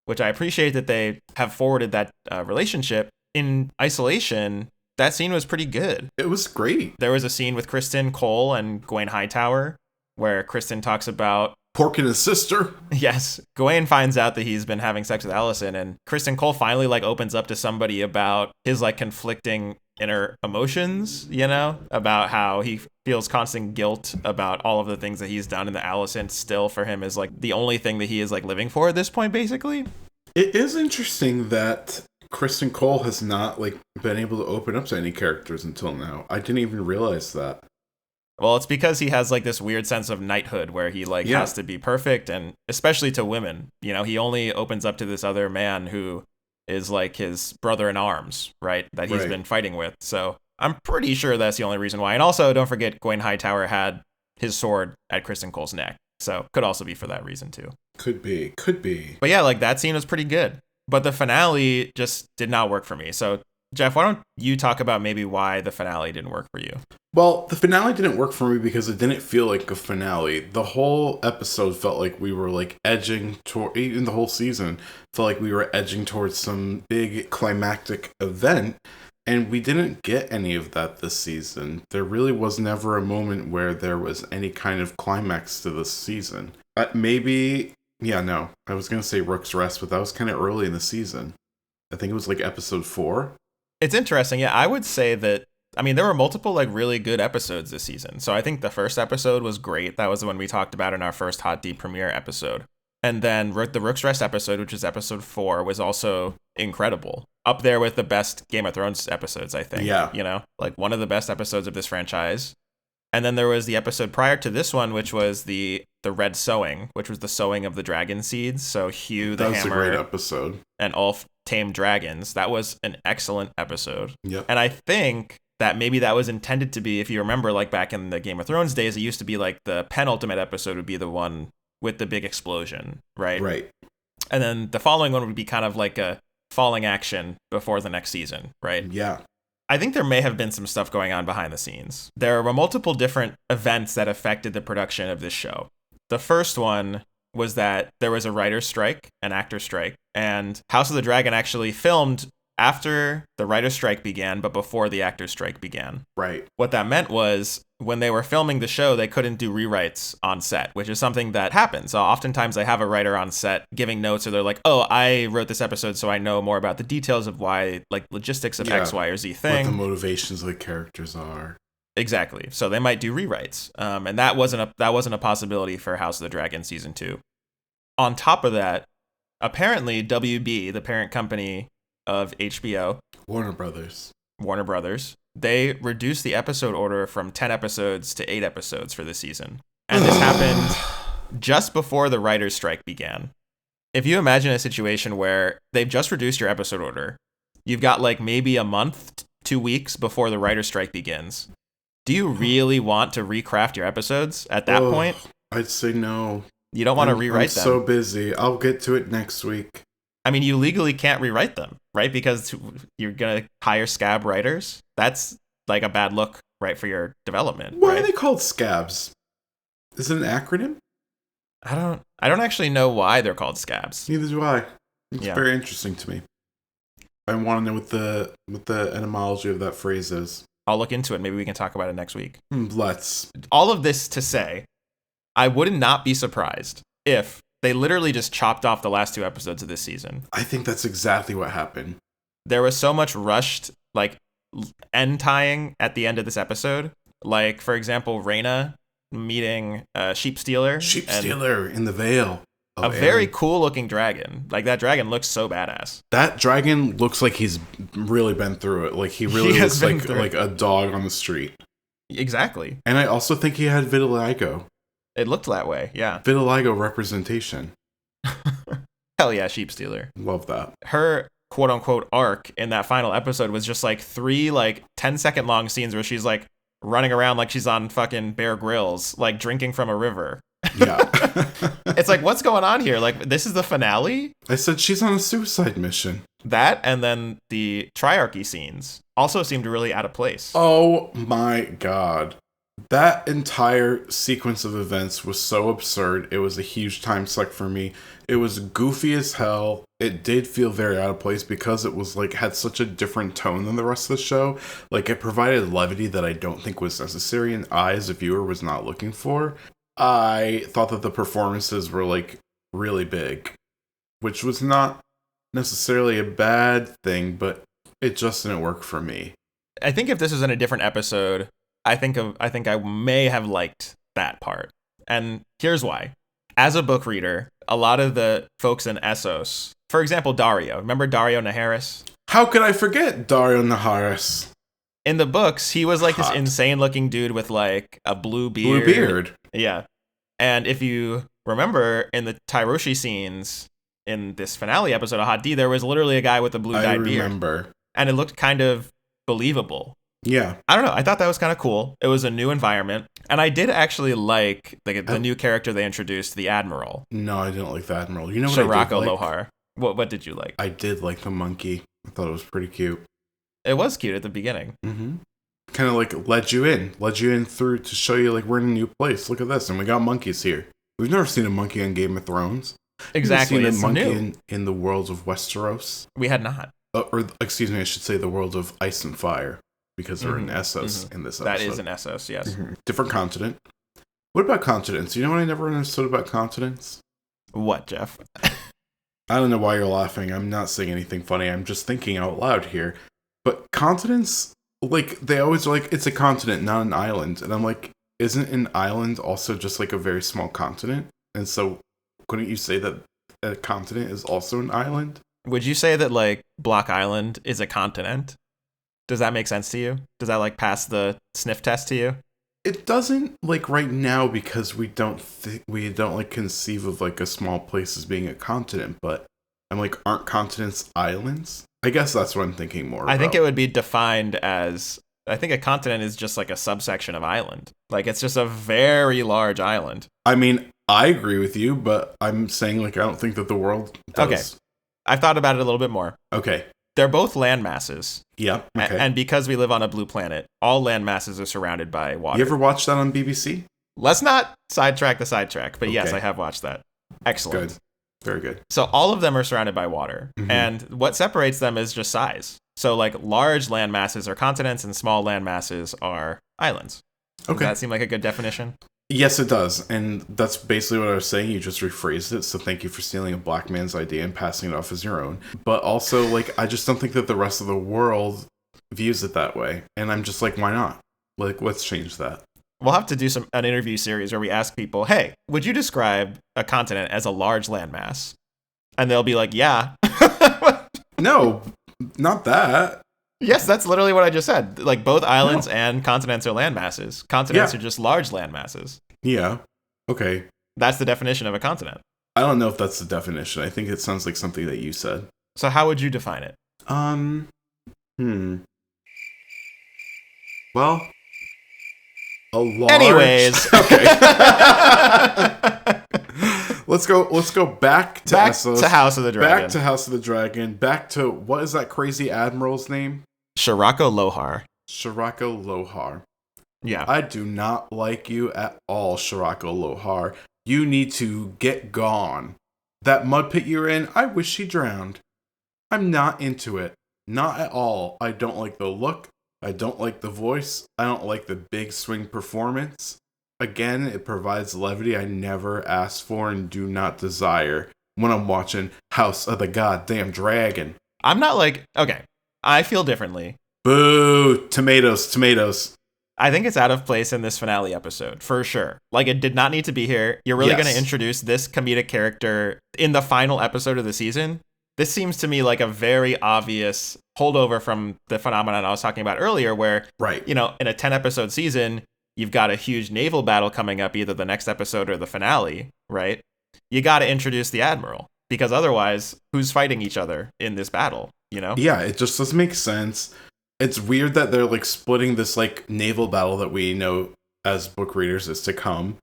which I appreciate that they have forwarded that relationship. In isolation, that scene was pretty good. It was great. There was a scene with Kristen Cole and Gawain Hightower where Kristen talks about porking his sister. Yes. Gawain finds out that he's been having sex with Alicent, and Kristen Cole finally like opens up to somebody about his like conflicting inner emotions, you know, about how he feels constant guilt about all of the things that he's done, and that Alicent still for him is like the only thing that he is like living for at this point, basically. It is interesting that Kristen Cole has not like been able to open up to any characters until now. I didn't even realize that. Well, it's because he has like this weird sense of knighthood where he like has to be perfect, and especially to women, you know, he only opens up to this other man who is like his brother in arms, right? That he's been fighting with. So I'm pretty sure that's the only reason why. And also, don't forget, Gawain Hightower had his sword at Kristen Cole's neck. So could also be for that reason too. Could be. But yeah, like that scene was pretty good. But the finale just did not work for me. So Geoff, why don't you talk about maybe why the finale didn't work for you? Well, the finale didn't work for me because it didn't feel like a finale. The whole episode felt like we were like edging toward, even the whole season felt like we were edging towards some big climactic event, and we didn't get any of that this season. There really was never a moment where there was any kind of climax to this season. I was going to say Rook's Rest, but that was kind of early in the season. I think it was like episode 4. It's interesting. Yeah, I would say that, I mean, there were multiple like really good episodes this season. So I think the first episode was great. That was the one we talked about in our first HotD premiere episode. And then the Rook's Rest episode, which is episode 4, was also incredible. Up there with the best Game of Thrones episodes, I think. Yeah. You know, like one of the best episodes of this franchise. And then there was the episode prior to this one, which was the Red Sowing, which was the sowing of the dragon seeds. So Hugh the Hammer. That was a great episode. And Ulf tamed dragons. That was an excellent episode. Yep. And I think that maybe that was intended to be, if you remember, like back in the Game of Thrones days, it used to be like the penultimate episode would be the one with the big explosion, right? Right. And then the following one would be kind of like a falling action before the next season, right? Yeah. I think there may have been some stuff going on behind the scenes. There were multiple different events that affected the production of this show. The first one was that there was a writer's strike, an actor strike, and House of the Dragon actually filmed after the writer's strike began, but before the actor's strike began. Right. What that meant was when they were filming the show, they couldn't do rewrites on set, which is something that happens. Oftentimes they have a writer on set giving notes, or they're like, oh, I wrote this episode so I know more about the details of why, like, logistics of X, Y, or Z thing. What the motivations of the characters are. Exactly. So they might do rewrites. And that wasn't a possibility for House of the Dragon season 2. On top of that, apparently WB, the parent company of HBO, Warner Brothers, they reduced the episode order from 10 episodes to 8 episodes for this season. And this happened just before the writer's strike began. If you imagine a situation where they've just reduced your episode order, you've got like maybe a month, 2 weeks before the writer's strike begins. Do you really want to recraft your episodes at that point? I'd say no. You don't want to rewrite them. I'm so busy. I'll get to it next week. I mean, you legally can't rewrite them, right? Because you're going to hire scab writers. That's like a bad look, right, for your development. Why right? are they called scabs? Is it an acronym? I don't actually know why they're called scabs. Neither do I. It's very interesting to me. I want to know what the etymology of that phrase is. I'll look into it. Maybe we can talk about it next week. Let's. All of this to say, I would not be surprised if they literally just chopped off the last 2 episodes of this season. I think that's exactly what happened. There was so much rushed, like, end tying at the end of this episode. Like, for example, Rhaena meeting Sheep Stealer. Sheep Stealer in the Vale. A very cool looking dragon. Like, that dragon looks so badass. That dragon looks like he's really been through it. Like, he really looks like a dog on the street. Exactly. And I also think he had vitiligo. It looked that way, yeah. Vitiligo representation. Hell yeah, Sheep Stealer. Love that. Her quote-unquote arc in that final episode was just like 3 like 10-second long scenes where she's like running around like she's on fucking Bear Grylls, like drinking from a river. Yeah. It's like, what's going on here? Like, this is the finale? I said she's on a suicide mission. That, and then the triarchy scenes also seemed really out of place. Oh my god. That entire sequence of events was so absurd. It was a huge time suck for me. It was goofy as hell. It did feel very out of place because it was like had such a different tone than the rest of the show. Like, it provided levity that I don't think was necessary and I as a viewer was not looking for. I thought that the performances were like really big, which was not necessarily a bad thing, but it just didn't work for me. I think if this was in a different episode, I think I may have liked that part. And here's why. As a book reader, a lot of the folks in Essos, for example, Dario. Remember Dario Naharis? How could I forget Dario Naharis? In the books, he was like this insane looking dude with like a blue beard. Blue beard. Yeah. And if you remember in the Tyroshi scenes in this finale episode of HotD, there was literally a guy with a blue dyed beard. I remember. And it looked kind of believable. Yeah. I don't know. I thought that was kind of cool. It was a new environment. And I did actually like the new character they introduced, the Admiral. No, I didn't like the Admiral. You know what Shirako I did like? Lohar. What did you like? I did like the monkey. I thought it was pretty cute. It was cute at the beginning. Mm-hmm. Kind of like led you in through to show you like we're in a new place. Look at this. And we got monkeys here. We've never seen a monkey on Game of Thrones. Exactly. We've seen a monkey in the world of Westeros. We had not. Or excuse me, I should say the world of Ice and Fire. Because we're in Essos in this episode. That is in Essos, yes. Mm-hmm. Different continent. What about continents? You know what I never understood about continents? What, Jeff? I don't know why you're laughing. I'm not saying anything funny. I'm just thinking out loud here. But continents, like, they always are like, it's a continent, not an island. And I'm like, isn't an island also just like a very small continent? And so couldn't you say that a continent is also an island? Would you say that, like, Block Island is a continent? Does that make sense to you? Does that, like, pass the sniff test to you? It doesn't, like, right now because we don't like conceive of like a small place as being a continent, but I'm like, aren't continents islands? I guess that's what I'm thinking more about. I think it would be defined as, I think a continent is just like a subsection of island. Like, it's just a very large island. I mean, I agree with you, but I'm saying, like, I don't think that the world does. Okay. I've thought about it a little bit more. Okay. They're both land masses. Yep. Okay. And because we live on a blue planet, all land masses are surrounded by water. You ever watched that on BBC? Let's not sidetrack the sidetrack, but yes, Okay. I have watched that. Excellent. Good. Very good. So all of them are surrounded by water, and what separates them is just size. So like large land masses are continents and small land masses are islands. Does that seem like a good definition? Yes, it does. And that's basically what I was saying. You just rephrased it. So thank you for stealing a black man's idea and passing it off as your own. But also, like, I just don't think that the rest of the world views it that way. And I'm just like, why not? Like, let's change that. We'll have to do an interview series where we ask people, hey, would you describe a continent as a large landmass? And they'll be like, yeah. No, not that. Yes, that's literally what I just said. Like both islands and continents are landmasses. Continents are just large landmasses. Yeah. Okay. That's the definition of a continent. I don't know if that's the definition. I think it sounds like something that you said. So how would you define it? Well, a large... Anyways. Okay. Let's go back to Essos. To House of the Dragon. Back to House of the Dragon. Back to, what is that crazy admiral's name? Shirako Lohar. Shirako Lohar. Yeah. I do not like you at all, Shirako Lohar. You need to get gone. That mud pit you're in, I wish he drowned. I'm not into it. Not at all. I don't like the look. I don't like the voice. I don't like the big swing performance. Again, it provides levity I never asked for and do not desire when I'm watching House of the Goddamn Dragon. I'm not like, okay, I feel differently. Boo! Tomatoes. I think it's out of place in this finale episode, for sure. Like, it did not need to be here. You're really going to introduce this comedic character in the final episode of the season? This seems to me like a very obvious holdover from the phenomenon I was talking about earlier, where, you know, in a 10-episode season, you've got a huge naval battle coming up, either the next episode or the finale, right? You got to introduce the Admiral, because otherwise, who's fighting each other in this battle, you know? Yeah, it just doesn't make sense. It's weird that they're, like, splitting this, like, naval battle that we know as book readers is to come.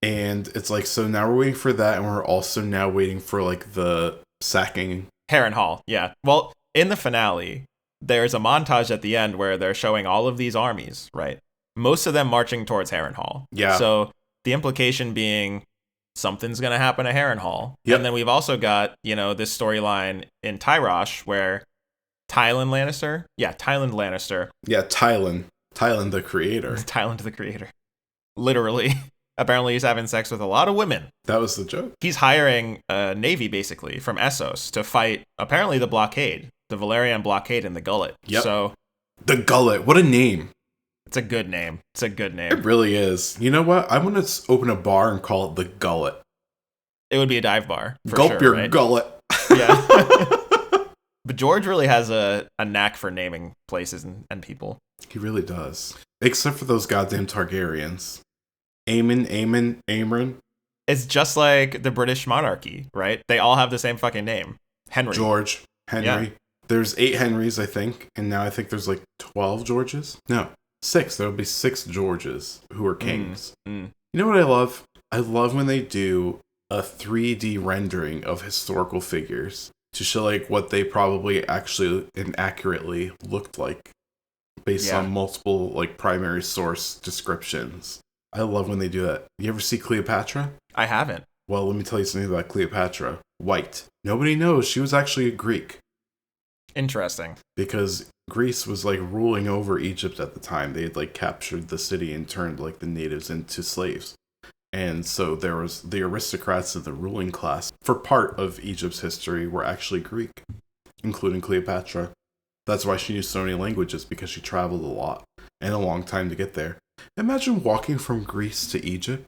And it's like, so now we're waiting for that, and we're also now waiting for, like, the sacking. Harrenhal, yeah. Well, in the finale, there's a montage at the end where they're showing all of these armies, right? Most of them marching towards Harrenhal. Yeah. So the implication being something's going to happen to Harrenhal. Yep. And then we've also got, you know, this storyline in Tyrosh where Tyland Lannister. Yeah, Tyland the creator. Tyland the creator. Literally. Apparently he's having sex with a lot of women. That was the joke. He's hiring a navy, basically, from Essos to fight, apparently, the blockade. The Valerian blockade in the Gullet. Yep. So, the Gullet. What a name. It's a good name. It really is. You know what? I want to open a bar and call it the Gullet. It would be a dive bar. Gulp your right? gullet. Yeah. But George really has a knack for naming places and people. He really does. Except for those goddamn Targaryens. Aemon. It's just like the British monarchy, right? They all have the same fucking name. Henry. George. Henry. Yeah. There's 8 Henrys, I think. And now I think there's like 12 Georges. No, 6. There'll be 6 Georges who are kings. You know what I love? I love when they do a 3D rendering of historical figures to show like what they probably actually and accurately looked like based on multiple like primary source descriptions. I love when they do that. You ever see Cleopatra? I haven't. Well, let me tell you something about Cleopatra. White. Nobody knows she was actually a Greek. Interesting. Because Greece was like ruling over Egypt at the time. They had like captured the city and turned like the natives into slaves. And so there was the aristocrats of the ruling class for part of Egypt's history were actually Greek, including Cleopatra. That's why she knew so many languages, because she traveled a lot and a long time to get there. Imagine walking from Greece to Egypt.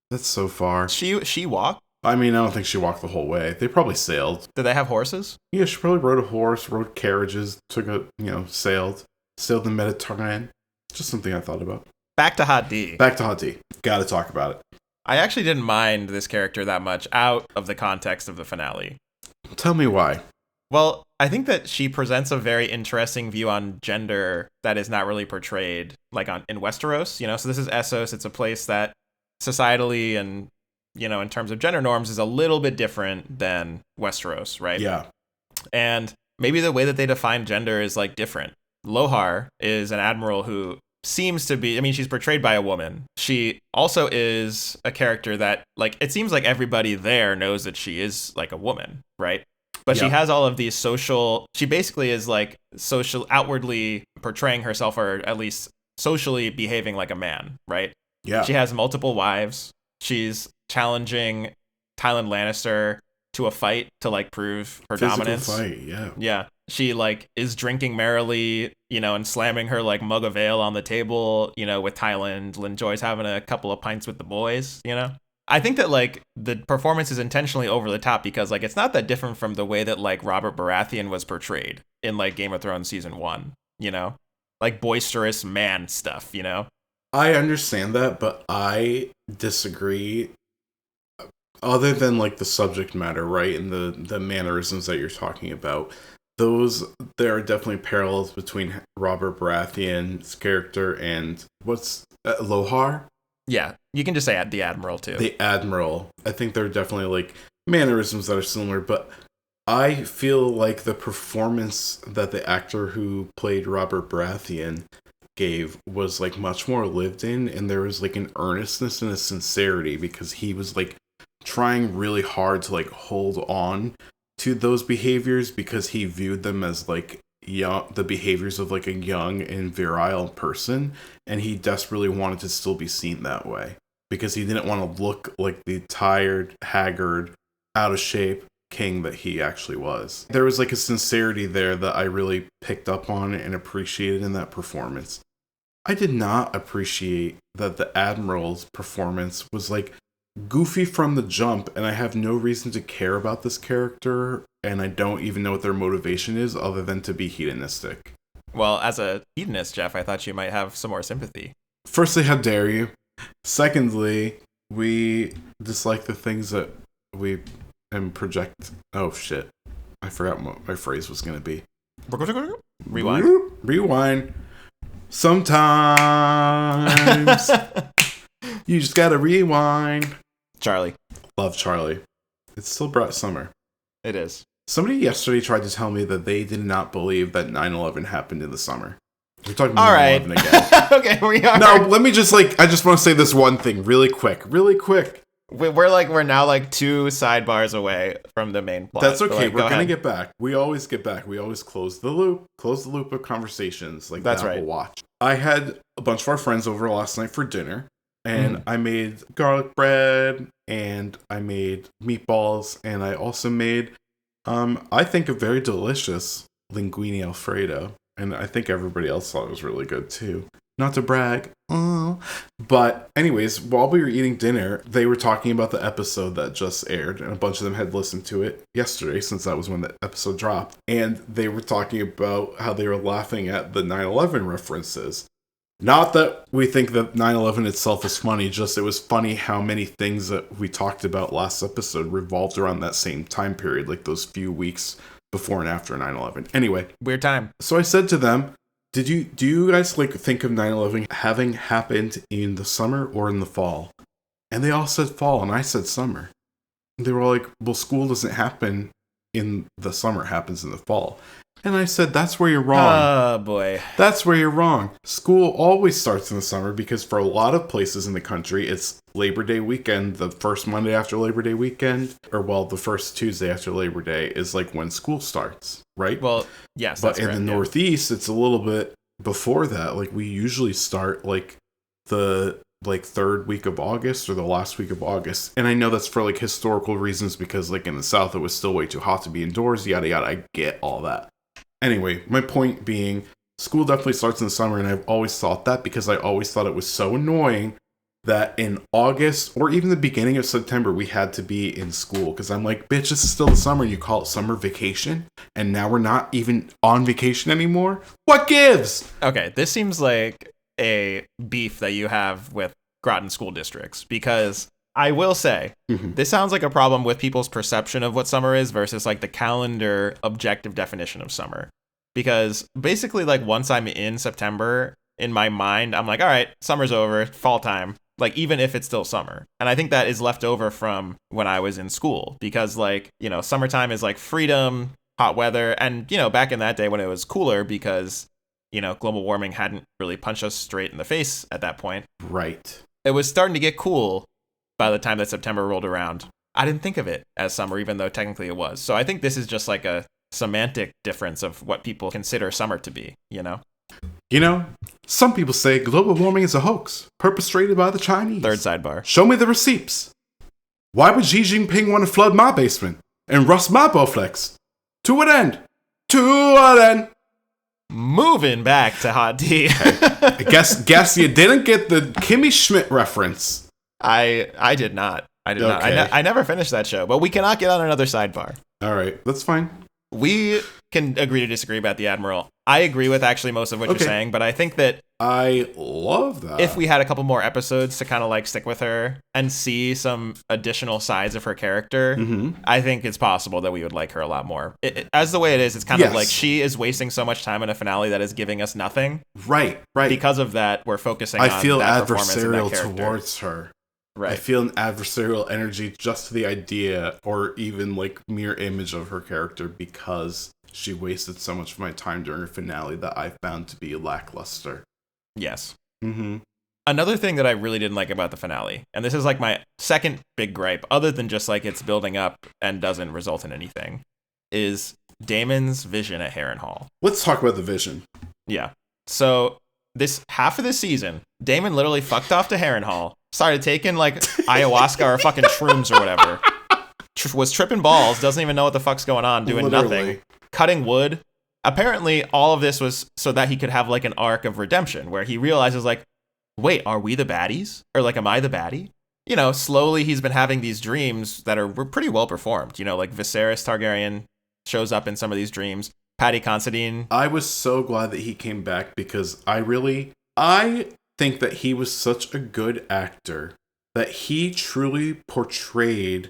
That's so far. She walked? I mean, I don't think she walked the whole way. They probably sailed. Did they have horses? Yeah, she probably rode a horse, rode carriages, sailed the Mediterranean. Just something I thought about. Back to HotD. Gotta talk about it. I actually didn't mind this character that much out of the context of the finale. Tell me why. Well, I think that she presents a very interesting view on gender that is not really portrayed like in Westeros, you know? So this is Essos. It's a place that societally and, you know, in terms of gender norms is a little bit different than Westeros, right? Yeah. And maybe the way that they define gender is like different. Lohar is an admiral who seems to be, I mean, she's portrayed by a woman. She also is a character that, like, it seems like everybody there knows that she is like a woman, right? But she has all of these she basically is like outwardly portraying herself, or at least socially behaving like a man, right? Yeah. She has multiple wives. She's challenging Tywin Lannister to a fight to like prove her dominance. Fight, yeah. Yeah. She like is drinking merrily, and slamming her like mug of ale on the table, with Tywin. Enjoys having a couple of pints with the boys, I think that like the performance is intentionally over the top because like it's not that different from the way that like Robert Baratheon was portrayed in like Game of Thrones season 1, like boisterous man stuff, I understand that, but I disagree. Other than like the subject matter, right, and the mannerisms that you're talking about, there are definitely parallels between Robert Baratheon's character and what's Lohar. Yeah, you can just say the Admiral too. The Admiral. I think there are definitely like mannerisms that are similar, but I feel like the performance that the actor who played Robert Baratheon gave was like much more lived in, and there was like an earnestness and a sincerity because he was like trying really hard to like hold on to those behaviors because he viewed them as like the behaviors of like a young and virile person, and he desperately wanted to still be seen that way because he didn't want to look like the tired, haggard, out of shape king that he actually was. There was like a sincerity there that I really picked up on and appreciated in that performance. I did not appreciate that the Admiral's performance was like goofy from the jump, and I have no reason to care about this character, and I don't even know what their motivation is other than to be hedonistic. Well, as a hedonist, Jeff, I thought you might have some more sympathy. Firstly, how dare you? Secondly, we dislike the things that we project. Oh shit, I forgot what my phrase was going to be. Rewind. Sometimes you just gotta rewind. Charlie. Love Charlie. It's still brought summer. It is. Somebody yesterday tried to tell me that they did not believe that 9/11 happened in the summer. We're talking about 9/11 again. Okay, we are. No, let me just I just want to say this one thing really quick. We're now like 2 sidebars away from the main plot. That's okay. We're gonna get back. We always get back. We always close the loop of conversations. Like that's the right. Apple Watch. I had a bunch of our friends over last night for dinner, and I made garlic bread, and I made meatballs, and I also made, I think, a very delicious linguine alfredo, and I think everybody else thought it was really good too. Not to brag. But anyways, while we were eating dinner, they were talking about the episode that just aired, and a bunch of them had listened to it yesterday since that was when the episode dropped. And they were talking about how they were laughing at the 9/11 references. Not that we think that 9/11 itself is funny, just it was funny how many things that we talked about last episode revolved around that same time period, like those few weeks before and after 9/11. Anyway. Weird time. So I said to them, do you guys like think of 9/11 having happened in the summer or in the fall? And they all said fall, and I said summer. They were all like, well, school doesn't happen in the summer, it happens in the fall. And I said, that's where you're wrong. Oh, boy. That's where you're wrong. School always starts in the summer because for a lot of places in the country, it's Labor Day weekend, the first Monday after Labor Day weekend, or the first Tuesday after Labor Day is like when school starts, right? Well, yes, but in the Northeast, it's a little bit before that. Like we usually start like the third week of August or the last week of August. And I know that's for like historical reasons because like in the South, it was still way too hot to be indoors, yada, yada. I get all that. Anyway, my point being, school definitely starts in the summer, and I've always thought that because I always thought it was so annoying that in August or even the beginning of September, we had to be in school. Because I'm like, bitch, this is still the summer, and you call it summer vacation, and now we're not even on vacation anymore? What gives? Okay, this seems like a beef that you have with Groton school districts, because I will say, this sounds like a problem with people's perception of what summer is versus like the calendar objective definition of summer. Because basically, like once I'm in September, in my mind, I'm like, all right, summer's over, fall time. Like even if it's still summer. And I think that is left over from when I was in school because like, summertime is like freedom, hot weather. And, back in that day when it was cooler because, global warming hadn't really punched us straight in the face at that point. Right. It was starting to get cool by the time that September rolled around. I didn't think of it as summer, even though technically it was. So I think this is just like a semantic difference of what people consider summer to be, Some people say global warming is a hoax, perpetrated by the Chinese. Third sidebar. Show me the receipts. Why would Xi Jinping want to flood my basement and rust my Bowflex? To what end? To what end? Moving back to HotD. I guess you didn't get the Kimmy Schmidt reference. I did not. I never finished that show, but we cannot get on another sidebar. All right, that's fine. We can agree to disagree about the Admiral. I agree with actually most of what you're saying, but I think that I love that. if we had a couple more episodes to kind of like stick with her and see some additional sides of her character, I think it's possible that we would like her a lot more. As the way it is, it's kind of like she is wasting so much time in a finale that is giving us nothing. Right. Because of that, we're focusing on that performance and that character. I feel adversarial towards her. Right. I feel an adversarial energy just to the idea or even like mere image of her character because she wasted so much of my time during her finale that I found to be lackluster. Yes. Another thing that I really didn't like about the finale, and this is like my second big gripe, other than just like it's building up and doesn't result in anything, is Damon's vision at Harrenhal. Let's talk about the vision. Yeah. So this half of this season, Damon literally fucked off to Harrenhal, started taking like ayahuasca or fucking shrooms or whatever, was tripping balls, doesn't even know what the fuck's going on, doing nothing, cutting wood. Apparently, all of this was so that he could have like an arc of redemption where he realizes like, wait, are we the baddies? Or like, am I the baddie? Slowly he's been having these dreams that were pretty well performed. Like Viserys Targaryen shows up in some of these dreams. Paddy Considine. I was so glad that he came back because I think that he was such a good actor that he truly portrayed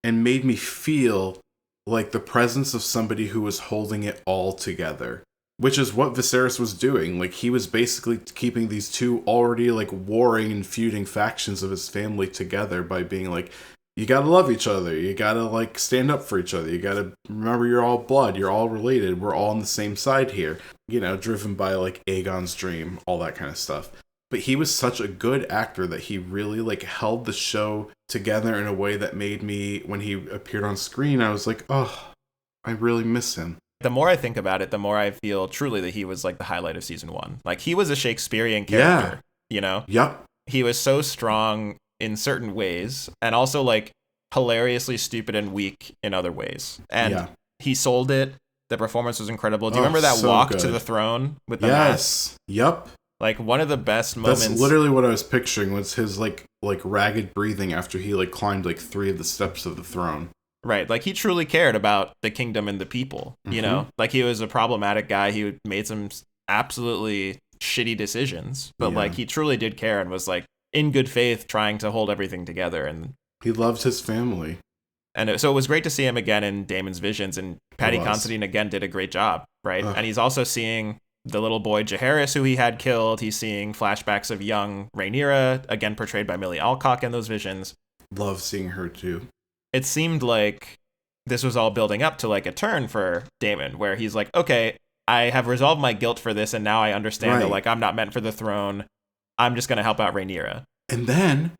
and made me feel like the presence of somebody who was holding it all together, which is what Viserys was doing. Like, he was basically keeping these two already like warring and feuding factions of his family together by being like, you gotta love each other, you gotta like stand up for each other, you gotta remember you're all blood, you're all related, we're all on the same side here, driven by like Aegon's dream, all that kind of stuff. But he was such a good actor that he really like held the show together in a way that made me, when he appeared on screen, I was like, oh, I really miss him. The more I think about it, the more I feel truly that he was like the highlight of season 1. Like, he was a Shakespearean character, Yep. He was so strong in certain ways and also like hilariously stupid and weak in other ways. And he sold it. The performance was incredible. Do you remember that walk to the throne with the mask? Yep. Like, one of the best moments. That's literally what I was picturing, was his like ragged breathing after he like climbed like 3 of the steps of the throne. Right. Like, he truly cared about the kingdom and the people, Like, he was a problematic guy. He made some absolutely shitty decisions, but like, he truly did care and was like in good faith trying to hold everything together. And he loved his family. And so it was great to see him again in Damon's visions, and Paddy Considine again did a great job, right? And he's also seeing the little boy Jaehaerys, who he had killed. He's seeing flashbacks of young Rhaenyra, again portrayed by Millie Alcock in those visions. Love seeing her too. It seemed like this was all building up to like a turn for Daemon, where he's like, okay, I have resolved my guilt for this, and now I understand that like I'm not meant for the throne. I'm just going to help out Rhaenyra. And then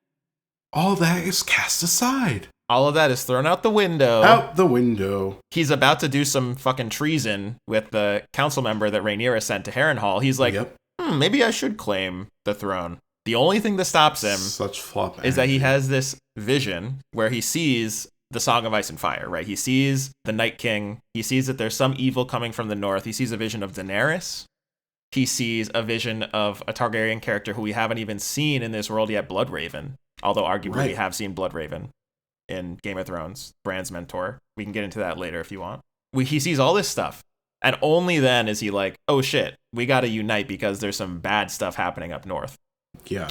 all that is cast aside. All of that is thrown out the window. Out the window. He's about to do some fucking treason with the council member that Rhaenyra sent to Harrenhal. He's like, maybe I should claim the throne. The only thing that stops him is that he has this vision where he sees the Song of Ice and Fire, right? He sees the Night King. He sees that there's some evil coming from the north. He sees a vision of Daenerys. He sees a vision of a Targaryen character who we haven't even seen in this world yet, Bloodraven. Although arguably we have seen Bloodraven in Game of Thrones, Bran's mentor. We can get into that later if you want. He sees all this stuff. And only then is he like, oh shit, we got to unite because there's some bad stuff happening up north. Yeah.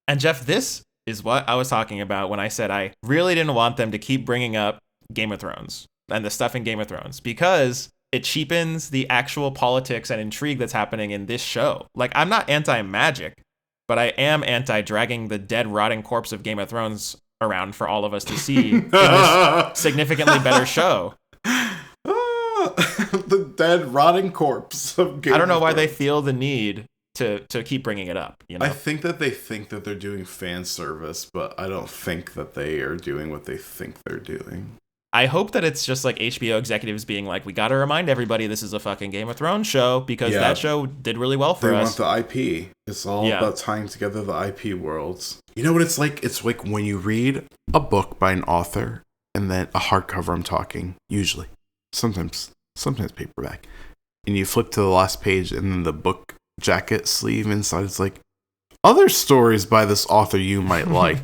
And Geoff, this is what I was talking about when I said I really didn't want them to keep bringing up Game of Thrones and the stuff in Game of Thrones, because it cheapens the actual politics and intrigue that's happening in this show. Like, I'm not anti-magic, but I am anti-dragging the dead, rotting corpse of Game of Thrones around for all of us to see in this significantly better show. the dead, rotting corpse of Game I don't know of why they Thrones. feel the need to keep bringing it up. You know, I think that they think that they're doing fan service, but I don't think that they are doing what they think they're doing. I hope that it's just like HBO executives being like, we got to remind everybody this is a fucking Game of Thrones show because that show did really well for us. They want the IP. It's all about tying together the IP worlds. You know what it's like? It's like when you read a book by an author and then a hardcover, I'm talking, usually. Sometimes paperback. And you flip to the last page and then the book jacket sleeve inside, it's like, other stories by this author you might like.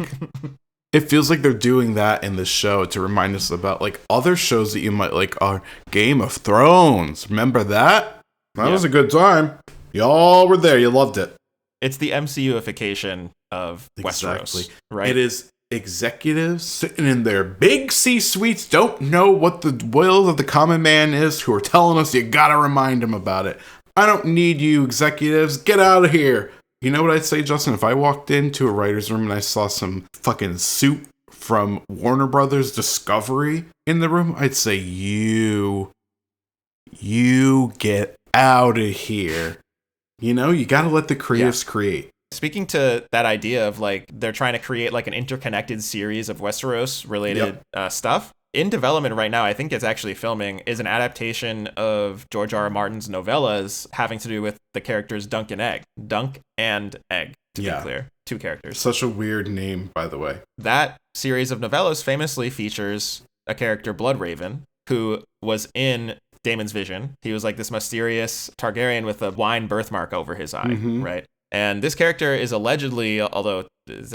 It feels like they're doing that in the show to remind us about like other shows that you might like are Game of Thrones. Remember that? That was a good time. Y'all were there. You loved it. It's the MCU-ification of Westeros, right? It is executives sitting in their big C-suites, don't know what the will of the common man is, who are telling us you gotta remind them about it. I don't need you executives. Get out of here. You know what I'd say, Justin? If I walked into a writer's room and I saw some fucking suit from Warner Brothers Discovery in the room, I'd say, you get out of here. You know, you got to let the creatives create. Speaking to that idea of like they're trying to create like an interconnected series of Westeros related stuff. In development right now, I think it's actually filming, is an adaptation of George R. R. Martin's novellas having to do with the characters Dunk and Egg. Dunk and Egg, to be clear. Two characters. Such a weird name, by the way. That series of novellas famously features a character, Bloodraven, who was in Daemon's vision. He was like this mysterious Targaryen with a wine birthmark over his eye, right? And this character is allegedly, although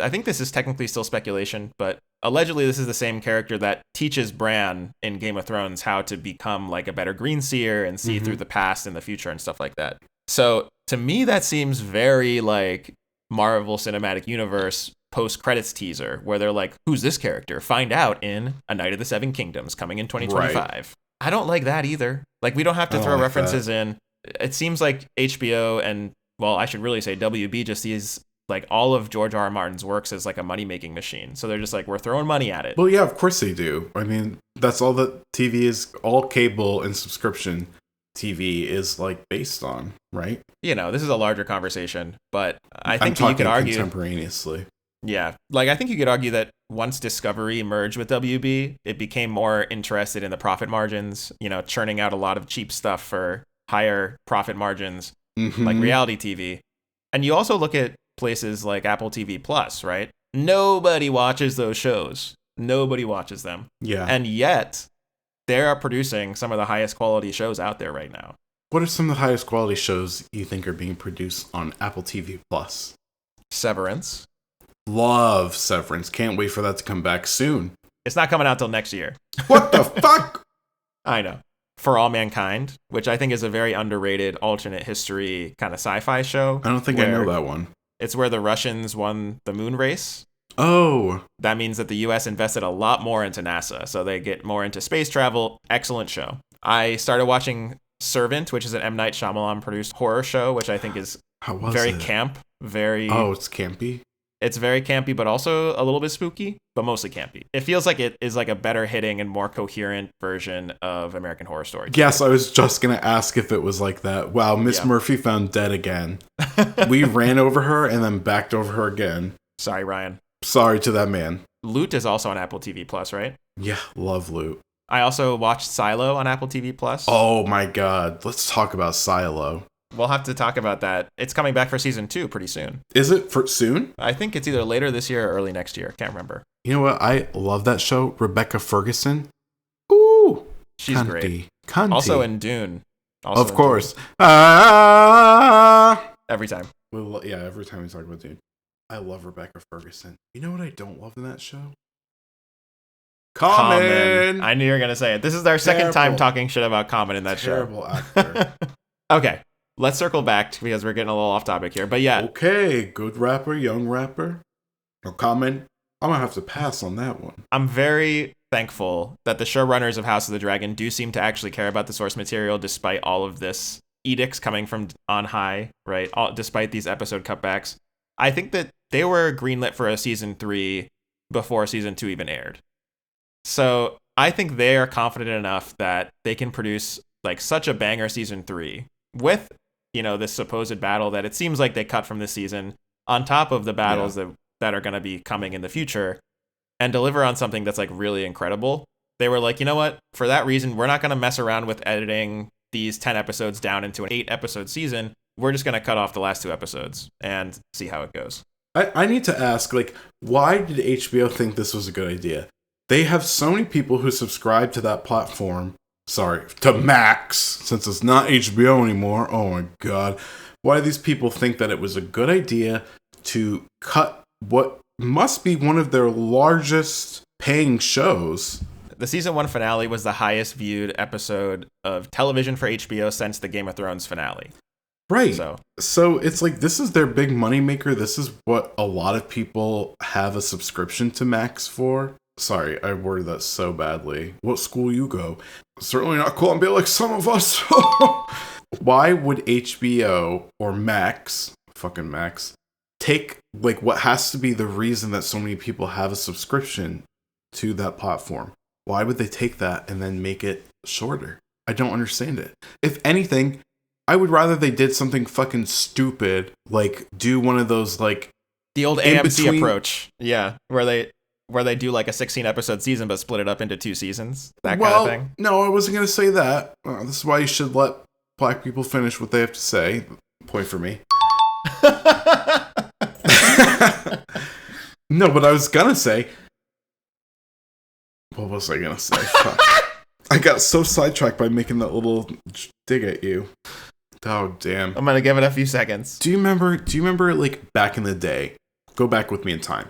I think this is technically still speculation, but allegedly this is the same character that teaches Bran in Game of Thrones how to become like a better green seer and see through the past and the future and stuff like that. So to me, that seems very like Marvel Cinematic Universe post-credits teaser where they're like, who's this character? Find out in A Knight of the Seven Kingdoms coming in 2025. Right. I don't like that either. Like we don't have to throw references in. It seems like HBO and, well, I should really say WB just sees like all of George R. R. Martin's works as like a money-making machine. So they're just like, we're throwing money at it. Well, yeah, of course they do. I mean, that's all that TV is, all cable and subscription TV is like based on, right? You know, this is a larger conversation, but I think you could argue contemporaneously. Yeah, like I think you could argue that once Discovery merged with WB, it became more interested in the profit margins, you know, churning out a lot of cheap stuff for higher profit margins, like reality TV. And you also look at places like Apple TV Plus, right? Nobody watches those shows. Nobody watches them. Yeah. And yet, they are producing some of the highest quality shows out there right now. What are some of the highest quality shows you think are being produced on Apple TV Plus? Severance. Love Severance. Can't wait for that to come back soon. It's not coming out till next year. What the fuck? I know. For All Mankind, which I think is a very underrated alternate history kind of sci-fi show. I don't think I know that one. It's where the Russians won the moon race. Oh. That means that the US invested a lot more into NASA, so they get more into space travel. Excellent show. I started watching Servant, which is an M. Night Shyamalan produced horror show, which I think is very camp. Oh, it's campy? It's very campy, but also a little bit spooky, but mostly campy. It feels like it is like a better hitting and more coherent version of American Horror Story. Yes, I was just going to ask if it was like that. Wow, Miss Murphy found dead again. We ran over her and then backed over her again. Sorry, Ryan. Sorry to that man. Loot is also on Apple TV Plus, right? Yeah, love Loot. I also watched Silo on Apple TV Plus. Oh my God. Let's talk about Silo. We'll have to talk about that. It's coming back for season 2 pretty soon. Is it for soon? I think it's either later this year or early next year. Can't remember. You know what? I love that show. Rebecca Ferguson. Ooh. She's great. Cunty. Also in Dune. Of course. Every time. Well, yeah, every time we talk about Dune. I love Rebecca Ferguson. You know what I don't love in that show? Common. I knew you were going to say it. This is our second time talking shit about Common in that Terrible show. Actor. Okay. Let's circle back because we're getting a little off topic here. But yeah. Okay. Good rapper, young rapper. No comment. I'm going to have to pass on that one. I'm very thankful that the showrunners of House of the Dragon do seem to actually care about the source material despite all of this edicts coming from on high, right? Despite these episode cutbacks. I think that they were greenlit for a season 3 before season 2 even aired. So I think they are confident enough that they can produce like such a banger season 3 with, this supposed battle that it seems like they cut from this season on top of the battles that are going to be coming in the future, and deliver on something that's like really incredible. They were like, you know what? For that reason, we're not going to mess around with editing these 10 episodes down into an 8-episode season. We're just going to cut off the last 2 episodes and see how it goes. I need to ask, like, why did HBO think this was a good idea? They have so many people who subscribe to that platform. Sorry, to Max, since it's not HBO anymore. Oh my God. Why do these people think that it was a good idea to cut what must be one of their largest paying shows? The season 1 finale was the highest viewed episode of television for HBO since the Game of Thrones finale. Right. So it's like, this is their big moneymaker. This is what a lot of people have a subscription to Max for. Sorry, I worded that so badly. What school you go? Certainly not Columbia like some of us. Why would HBO or Max, fucking Max, take like what has to be the reason that so many people have a subscription to that platform? Why would they take that and then make it shorter? I don't understand it. If anything, I would rather they did something fucking stupid, like do one of those like the old AMC approach. Yeah, where they do like a 16-episode season but split it up into 2 seasons. That kind of thing. No, I wasn't going to say that. This is why you should let black people finish what they have to say. Point for me. No, but I was going to say... What was I going to say? Fuck. I got so sidetracked by making that little dig at you. Oh, damn. I'm going to give it a few seconds. Do you remember like back in the day? Go back with me in time.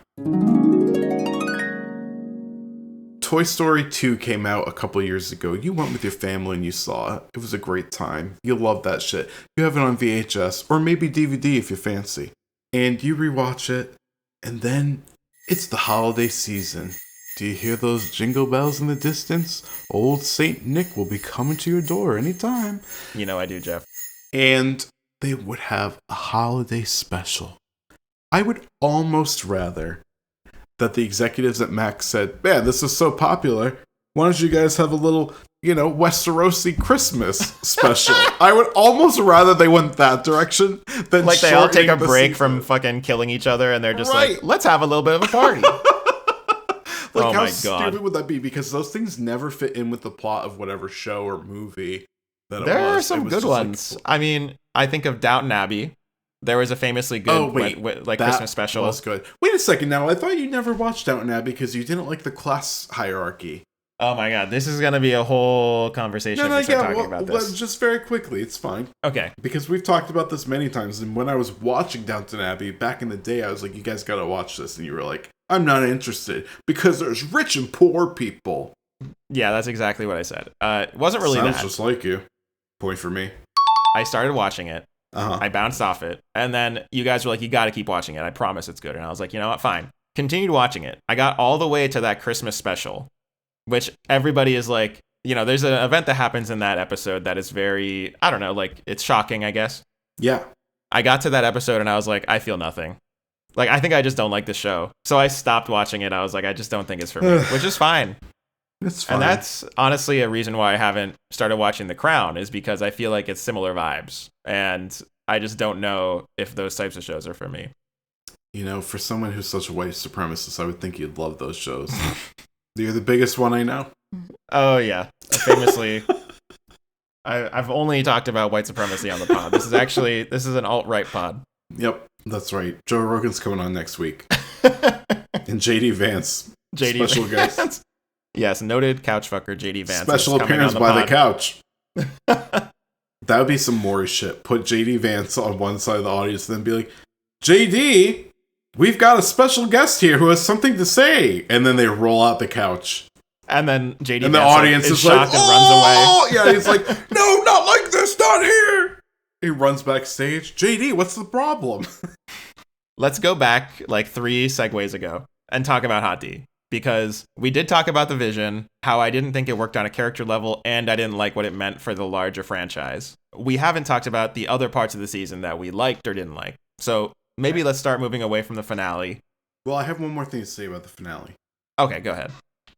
Toy Story 2 came out a couple years ago. You went with your family and you saw it. It was a great time. You love that shit. You have it on VHS or maybe DVD if you fancy. And you rewatch it, and then it's the holiday season. Do you hear those jingle bells in the distance? Old Saint Nick will be coming to your door anytime. You know I do, Jeff. And they would have a holiday special. I would almost rather that the executives at Max said, man, this is so popular. Why don't you guys have a little, Westerosi Christmas special? I would almost rather they went that direction than like they all take a break from fucking killing each other and they're just like, let's have a little bit of a party. Like, how stupid would that be? Because those things never fit in with the plot of whatever show or movie that it was. There are some good ones. Like, I mean, I think of Downton Abbey. There was a famously good Christmas special. Was good. Wait a second now. I thought you never watched Downton Abbey because you didn't like the class hierarchy. Oh my God. This is going to be a whole conversation if we start talking about this. Just very quickly. It's fine. Okay. Because we've talked about this many times. And when I was watching Downton Abbey back in the day, I was like, you guys got to watch this. And you were like, I'm not interested because there's rich and poor people. Yeah, that's exactly what I said. It wasn't really Sounds just like you. Point for me. I started watching it. Uh-huh. I bounced off it. And then you guys were like, you got to keep watching it. I promise it's good. And I was like, you know what? Fine. Continued watching it. I got all the way to that Christmas special, which everybody is like, there's an event that happens in that episode that is very, I don't know, like it's shocking, I guess. Yeah. I got to that episode and I was like, I feel nothing. Like, I think I just don't like the show. So I stopped watching it. I was like, I just don't think it's for me, which is fine. It's fine. And that's honestly a reason why I haven't started watching The Crown, is because I feel like it's similar vibes. And I just don't know if those types of shows are for me. For someone who's such a white supremacist, I would think you'd love those shows. You're the biggest one I know. Oh, yeah. Famously, I've only talked about white supremacy on the pod. This is an alt-right pod. Yep, that's right. Joe Rogan's coming on next week. And JD Vance. Special guest. Yes, noted couch fucker JD Vance. Special appearance by the couch. That would be some more shit. Put JD Vance on one side of the audience and then be like, JD, we've got a special guest here who has something to say. And then they roll out the couch. And then JD and Vance the audience is shocked like, and runs away. Yeah, he's like, no, not like this, not here. He runs backstage. JD, what's the problem? Let's go back like 3 segues ago and talk about HotD. Because we did talk about the vision, how I didn't think it worked on a character level, and I didn't like what it meant for the larger franchise. We haven't talked about the other parts of the season that we liked or didn't like. So maybe let's start moving away from the finale. Well, I have one more thing to say about the finale. Okay, go ahead.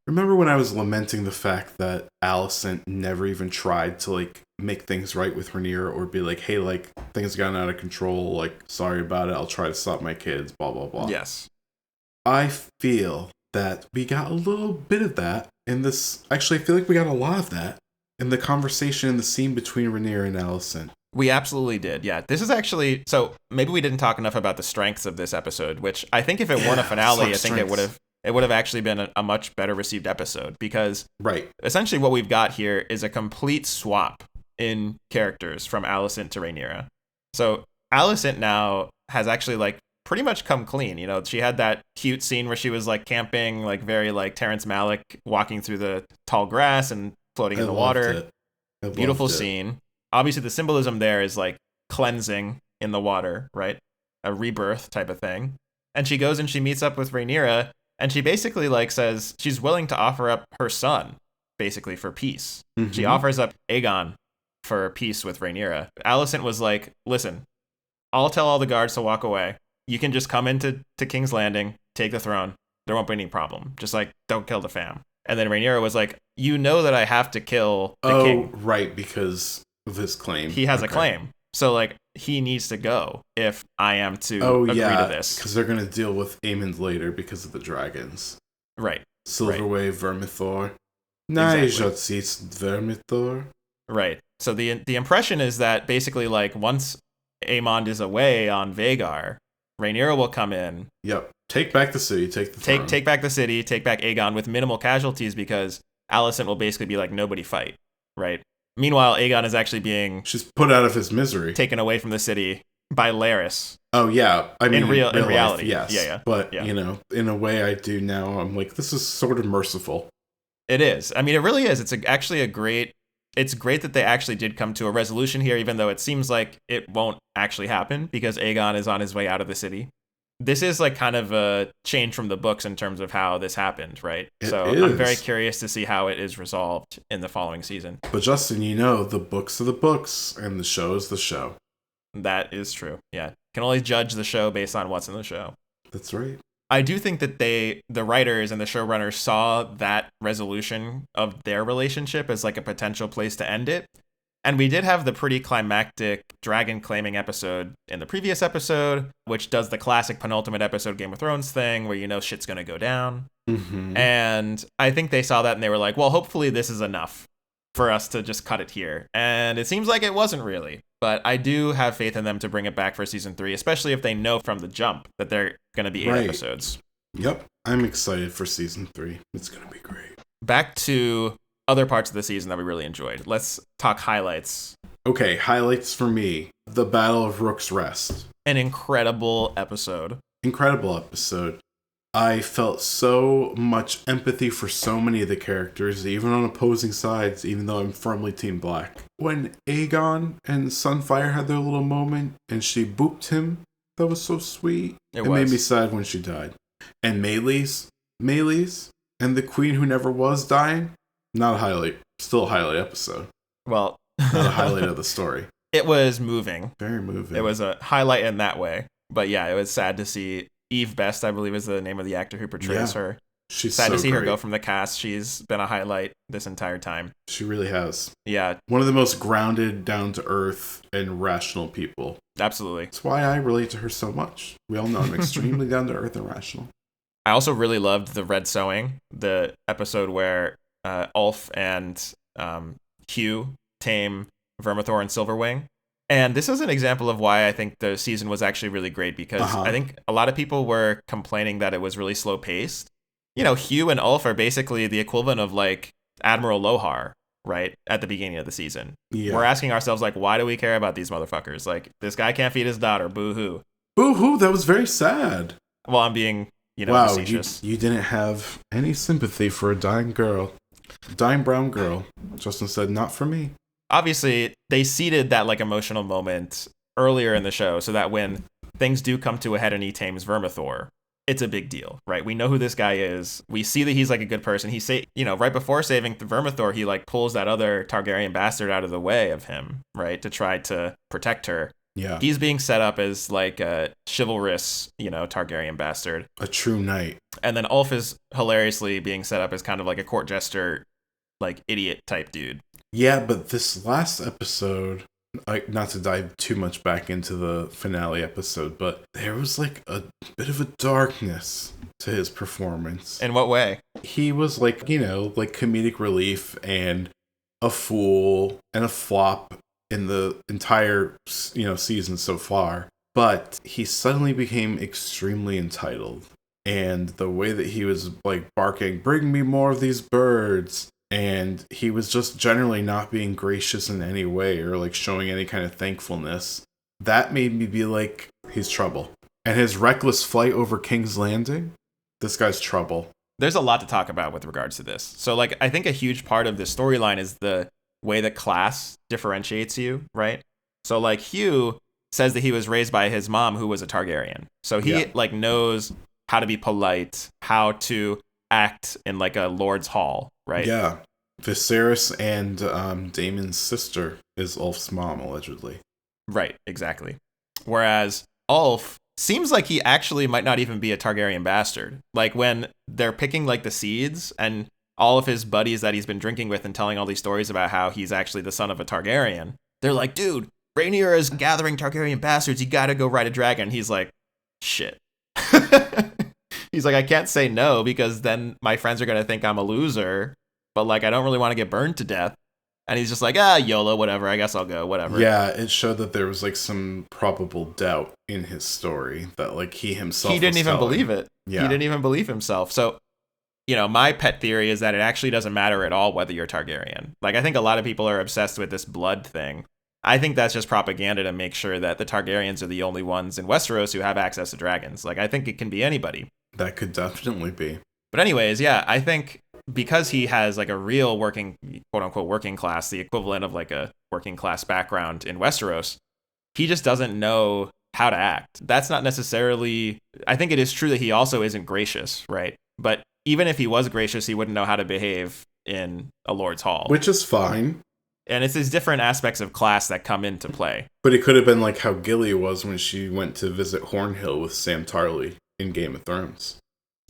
Remember when I was lamenting the fact that Alicent never even tried to, like, make things right with Rhaenyra or be like, hey, like, things gotten out of control, like, sorry about it, I'll try to stop my kids, blah, blah, blah. Yes. I feel that we got a little bit of that in this. Actually, I feel like we got a lot of that in the conversation in the scene between Rhaenyra and Alicent. We absolutely did, yeah. This is actually, so maybe we didn't talk enough about the strengths of this episode, which I think if it weren't a finale, I think it would have actually been a much better received episode, because essentially what we've got here is a complete swap in characters from Alicent to Rhaenyra. So Alicent now has actually, like, pretty much come clean. You know, she had that cute scene where she was, like, camping, like, very, like, Terrence Malick, walking through the tall grass and floating in the water. Beautiful scene. Obviously, the symbolism there is, like, cleansing in the water, right? A rebirth type of thing. And she goes and she meets up with Rhaenyra, and she basically, like, says she's willing to offer up her son, basically, for peace. Mm-hmm. She offers up Aegon for peace with Rhaenyra. Alicent was like, listen, I'll tell all the guards to walk away. You can just come into King's Landing, take the throne. There won't be any problem. Just, like, don't kill the fam. And then Rhaenyra was like, you know that I have to kill the king. Oh, right, because of his claim. He has a claim. So, like, he needs to go if I am to agree to this. Because they're going to deal with Aemond later because of the dragons. Right. Silverway, Vermithor. Najotsis Vermithor. Right. So the impression is that basically, like, once Aemond is away on Vhagar, Rhaenyra will come in. Yep. Take back the city. Take back the city. Take back Aegon with minimal casualties, because Alicent will basically be like, nobody fight. Right. Meanwhile, Aegon is actually being... she's put out of his misery. Taken away from the city by Larys. Oh, yeah. I mean, in reality. Life, yes. Yeah. But, you know, in a way I do now, I'm like, this is sort of merciful. It is. I mean, it really is. It's actually a great... It's great that they actually did come to a resolution here, even though it seems like it won't actually happen, because Aegon is on his way out of the city. This is, like, kind of a change from the books in terms of how this happened, right? I'm very curious to see how it is resolved in the following season. But Justin, you know, the books are the books, and the show is the show. That is true, yeah. Can only judge the show based on what's in the show. That's right. I do think that the writers and the showrunners saw that resolution of their relationship as, like, a potential place to end it. And we did have the pretty climactic dragon claiming episode in the previous episode, which does the classic penultimate episode Game of Thrones thing where you know shit's going to go down. Mm-hmm. And I think they saw that and they were like, well, hopefully this is enough for us to just cut it here. And it seems like it wasn't really. But I do have faith in them to bring it back for season 3, especially if they know from the jump that they're going to be 8 episodes. Yep. I'm excited for season 3. It's going to be great. Back to other parts of the season that we really enjoyed. Let's talk highlights. Okay, highlights for me. The Battle of Rook's Rest. An incredible episode. I felt so much empathy for so many of the characters, even on opposing sides, even though I'm firmly Team Black. When Aegon and Sunfire had their little moment and she booped him, that was so sweet. It made me sad when she died. And Meleys, and the Queen Who Never Was dying, not a highlight, still a highlight episode. Well, not a highlight of the story. It was moving. Very moving. It was a highlight in that way. But yeah, it was sad to see Eve Best, I believe is the name of the actor who portrays her. She's sad so to see great. her go from the cast. She's been a highlight this entire time. She really has. Yeah. One of the most grounded, down-to-earth, and rational people. Absolutely. That's why I relate to her so much. We all know I'm extremely down-to-earth and rational. I also really loved the Red Sewing, the episode where Ulf and Hugh tame Vermithor and Silverwing. And this is an example of why I think the season was actually really great, because I think a lot of people were complaining that it was really slow paced. You know, Hugh and Ulf are basically the equivalent of, like, Admiral Lohar, right? At the beginning of the season. Yeah. We're asking ourselves, like, why do we care about these motherfuckers? Like, this guy can't feed his daughter. Boo-hoo. Boo-hoo, that was very sad. Well, I'm being, facetious. You didn't have any sympathy for a dying girl. Dying brown girl. Justin said, not for me. Obviously, they seeded that, like, emotional moment earlier in the show so that when things do come to a head and he tames Vermithor, it's a big deal, right? We know who this guy is. We see that he's, like, a good person. Right before saving Vermithor, he, like, pulls that other Targaryen bastard out of the way of him, right? To try to protect her. Yeah. He's being set up as like a chivalrous, Targaryen bastard. A true knight. And then Ulf is hilariously being set up as kind of like a court jester, like idiot type dude. Yeah, but this last episode, not to dive too much back into the finale episode, but there was like a bit of a darkness to his performance. In what way? He was like, like comedic relief and a fool and a flop in the entire, season so far. But he suddenly became extremely entitled. And the way that he was like barking, "Bring me more of these birds." And he was just generally not being gracious in any way or like showing any kind of thankfulness. That made me be like, he's trouble. And his reckless flight over King's Landing, this guy's trouble. There's a lot to talk about with regards to this. So like, I think a huge part of the storyline is the way that class differentiates you, right? So like Hugh says that he was raised by his mom who was a Targaryen. So he like knows how to be polite, how to act in like a lord's hall, right? Yeah. Viserys and Daemon's sister is Ulf's mom, allegedly. Right, exactly. Whereas Ulf seems like he actually might not even be a Targaryen bastard. Like when they're picking like the seeds and all of his buddies that he's been drinking with and telling all these stories about how he's actually the son of a Targaryen, they're like, dude, Rhaenyra is gathering Targaryen bastards. You gotta go ride a dragon. He's like, shit. He's like, I can't say no because then my friends are gonna think I'm a loser. But like, I don't really want to get burned to death. And he's just like, YOLO, whatever. I guess I'll go, whatever. Yeah, it showed that there was like some probable doubt in his story that like he himself didn't even believe it. Yeah. He didn't even believe himself. So, my pet theory is that it actually doesn't matter at all whether you're Targaryen. Like, I think a lot of people are obsessed with this blood thing. I think that's just propaganda to make sure that the Targaryens are the only ones in Westeros who have access to dragons. Like, I think it can be anybody. That could definitely be. But anyways, yeah, I think because he has like a real working, quote unquote, working class, the equivalent of like a working class background in Westeros, he just doesn't know how to act. That's not necessarily, I think it is true that he also isn't gracious, right? But even if he was gracious, he wouldn't know how to behave in a lord's hall. Which is fine. And it's these different aspects of class that come into play. But it could have been like how Gilly was when she went to visit Hornhill with Sam Tarly in Game of Thrones.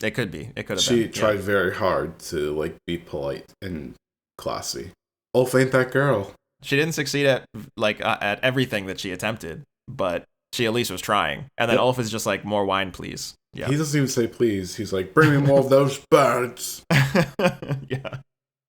It could be. It could have been. She been. tried very hard to like be polite and classy. Ulf ain't that girl. She didn't succeed at everything that she attempted, but she at least was trying. And then Ulf is just like, more wine, please. Yeah. He doesn't even say please. He's like, bring me more of those birds. Yeah.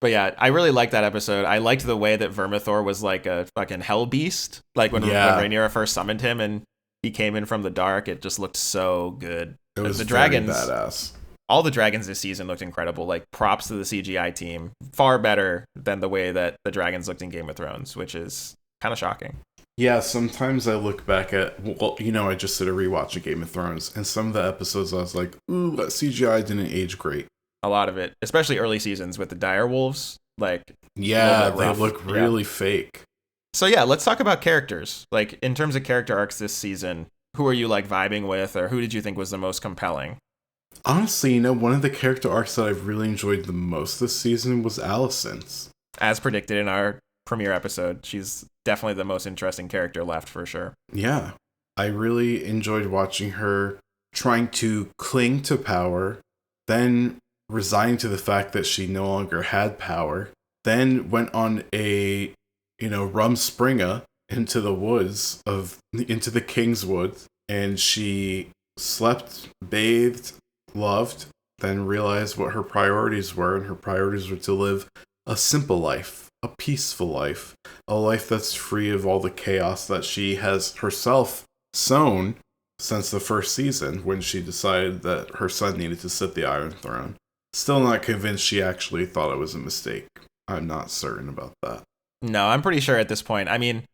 But yeah, I really liked that episode. I liked the way that Vermithor was like a fucking hell beast. Like when Rhaenyra first summoned him and he came in from the dark, it just looked so good. It was the very dragons, badass. All the dragons this season looked incredible. Like, props to the CGI team. Far better than the way that the dragons looked in Game of Thrones, which is kind of shocking. Yeah, sometimes I look back at, I just did a rewatch of Game of Thrones, and some of the episodes I was like, ooh, that CGI didn't age great. A lot of it, especially early seasons with the dire wolves, like, yeah, they look really fake. So yeah, let's talk about characters. Like, in terms of character arcs this season, who are you like vibing with, or who did you think was the most compelling? Honestly, one of the character arcs that I've really enjoyed the most this season was Alicent's. As predicted in our premiere episode, she's definitely the most interesting character left for sure. Yeah, I really enjoyed watching her trying to cling to power, then resigning to the fact that she no longer had power, then went on a, rumspringa into the woods into the King's Woods, and she slept, bathed, loved, then realized what her priorities were, and her priorities were to live a simple life, a peaceful life, a life that's free of all the chaos that she has herself sown since the first season when she decided that her son needed to sit the Iron Throne. Still not convinced she actually thought it was a mistake. I'm not certain about that. No, I'm pretty sure at this point. I mean,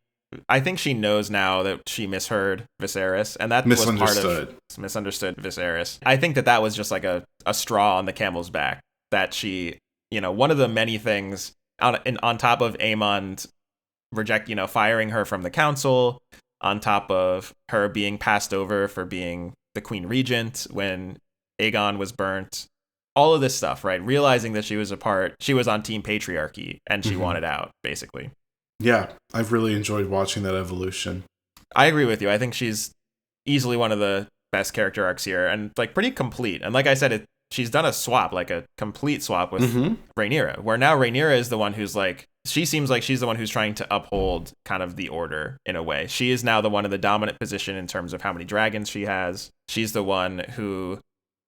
I think she knows now that she misheard Viserys, and that was part of misunderstood Viserys. I think that was just like a straw on the camel's back, that she, one of the many things on top of Aemond firing her from the council, on top of her being passed over for being the Queen Regent when Aegon was burnt, all of this stuff, right? Realizing that she was on Team Patriarchy and she wanted out, basically. Yeah, I've really enjoyed watching that evolution. I agree with you. I think she's easily one of the best character arcs here, and like pretty complete. And like I said, she's done a swap, like a complete swap with Rhaenyra, where now Rhaenyra is the one who's like, she seems like she's the one who's trying to uphold kind of the order in a way. She is now the one in the dominant position in terms of how many dragons she has. She's the one who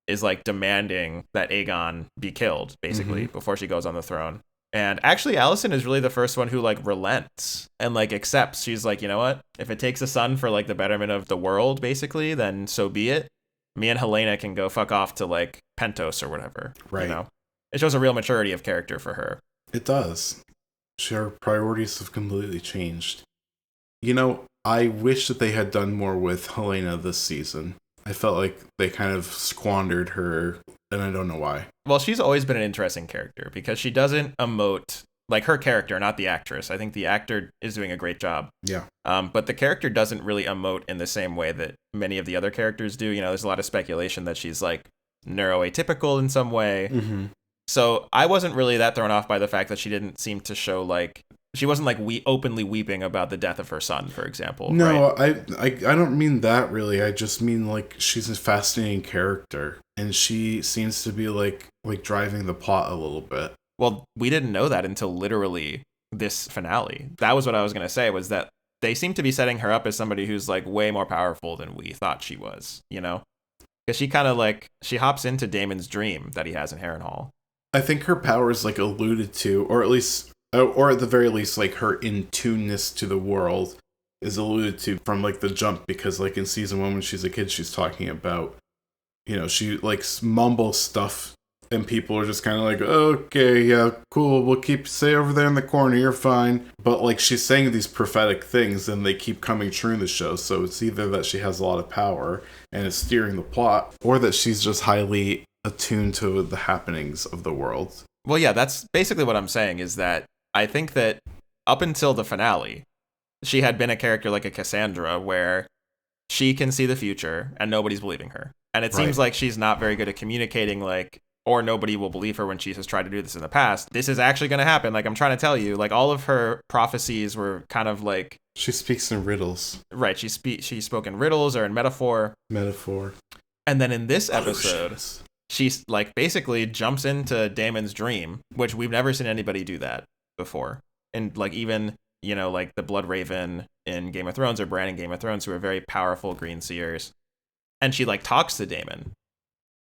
is like demanding that Aegon be killed, basically, before she goes on the throne. And actually, Alicent is really the first one who like relents and like accepts. She's like, you know what? If it takes a son for like the betterment of the world, basically, then so be it. Me and Helena can go fuck off to like Pentos or whatever. Right. You know? It shows a real maturity of character for her. It does. Her priorities have completely changed. You know, I wish that they had done more with Helena this season. I felt like they kind of squandered her, and I don't know why. Well, she's always been an interesting character because she doesn't emote, like her character, not the actress. I think the actor is doing a great job. Yeah. But the character doesn't really emote in the same way that many of the other characters do. You know, there's a lot of speculation that she's like neuroatypical in some way. So I wasn't really that thrown off by the fact that she didn't seem to show like, she wasn't like openly weeping about the death of her son, for example. No, right? I don't mean that really. I just mean like she's a fascinating character, and she seems to be like driving the plot a little bit. Well, we didn't know that until literally this finale. That was what I was going to say, was that they seem to be setting her up as somebody who's like way more powerful than we thought she was, you know? Because she kind of like, she hops into Daemon's dream that he has in Harrenhal. I think her power is like alluded to, or at the very least, like her in-tuneness to the world is alluded to from like the jump, because like in season 1 when she's a kid, she's talking about, you know, she like mumbles stuff and people are just kind of like, okay, yeah, cool, we'll stay over there in the corner, you're fine. But like she's saying these prophetic things and they keep coming true in the show, so it's either that she has a lot of power and is steering the plot, or that she's just highly attuned to the happenings of the world. Well, yeah, that's basically what I'm saying, is that I think that up until the finale, she had been a character like a Cassandra where she can see the future and nobody's believing her. And it seems like she's not very good at communicating, like, or nobody will believe her when she has tried to do this in the past. This is actually going to happen. Like, I'm trying to tell you, like, all of her prophecies were kind of like... She speaks in riddles. Right. She spoke in riddles or in metaphor. And then in this episode, she, like, basically jumps into Daemon's dream, which we've never seen anybody do that before. And, like, even, you know, like the Blood Raven in Game of Thrones or Bran in Game of Thrones, who are very powerful green seers. And she, like, talks to Daemon.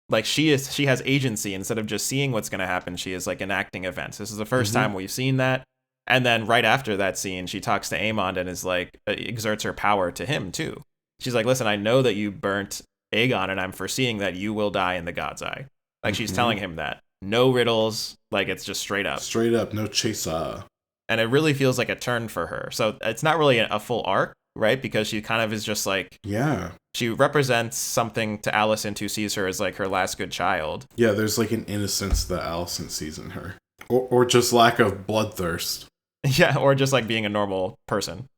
Like, she has agency. Instead of just seeing what's going to happen, she is like enacting events. This is the first time we've seen that. And then right after that scene, she talks to Aemond and is like, exerts her power to him too. She's like, listen, I know that you burnt Aegon and I'm foreseeing that you will die in the God's Eye. Like, she's telling him that. No riddles. Like, it's just straight up. Straight up, no chaser. And it really feels like a turn for her. So it's not really a full arc, right? Because she kind of is just like... Yeah. She represents something to Alicent, who sees her as like her last good child. Yeah, there's like an innocence that Alicent sees in her. Or just lack of bloodthirst. Yeah, or just like being a normal person.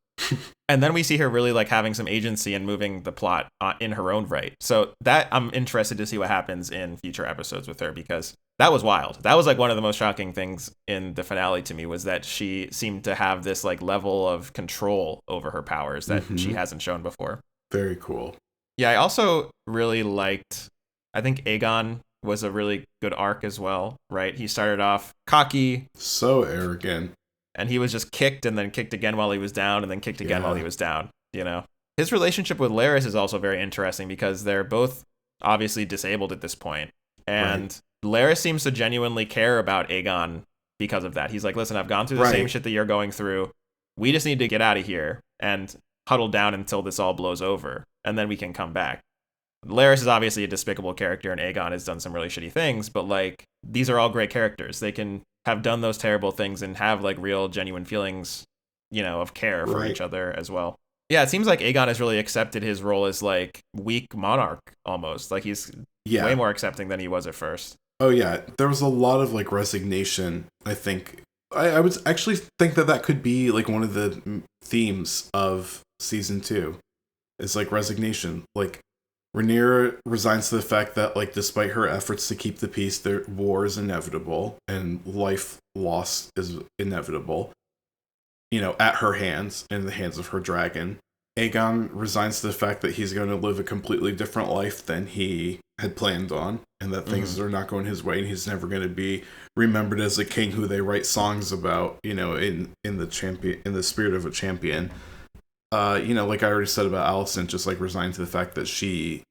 And then we see her really like having some agency and moving the plot in her own right. So that I'm interested to see what happens in future episodes with her, because that was wild. That was like one of the most shocking things in the finale to me, was that she seemed to have this like level of control over her powers that she hasn't shown before. Very cool. Yeah, I also really liked, I think Aegon was a really good arc as well, right? He started off cocky. So arrogant. And he was just kicked and then kicked again while he was down and then kicked again while he was down, you know? His relationship with Larys is also very interesting because they're both obviously disabled at this point. And Larys seems to genuinely care about Aegon because of that. He's like, listen, I've gone through the same shit that you're going through. We just need to get out of here and huddle down until this all blows over, and then we can come back. Larys is obviously a despicable character, and Aegon has done some really shitty things, but like, these are all great characters. They can have done those terrible things and have like real genuine feelings, you know, of care for each other as well. Yeah, it seems like Aegon has really accepted his role as like weak monarch almost. Like, he's way more accepting than he was at first. Oh yeah, there was a lot of like resignation, I think. I would actually think that could be like one of the themes of season 2. It's like resignation. Like, Rhaenyra resigns to the fact that, like, despite her efforts to keep the peace, war is inevitable and life loss is inevitable, you know, at her hands, in the hands of her dragon. Aegon resigns to the fact that he's going to live a completely different life than he had planned on, and that things are not going his way, and he's never going to be remembered as a king who they write songs about, you know, in the spirit of a champion. You know, like I already said about Alicent, just like resigned to the fact that she,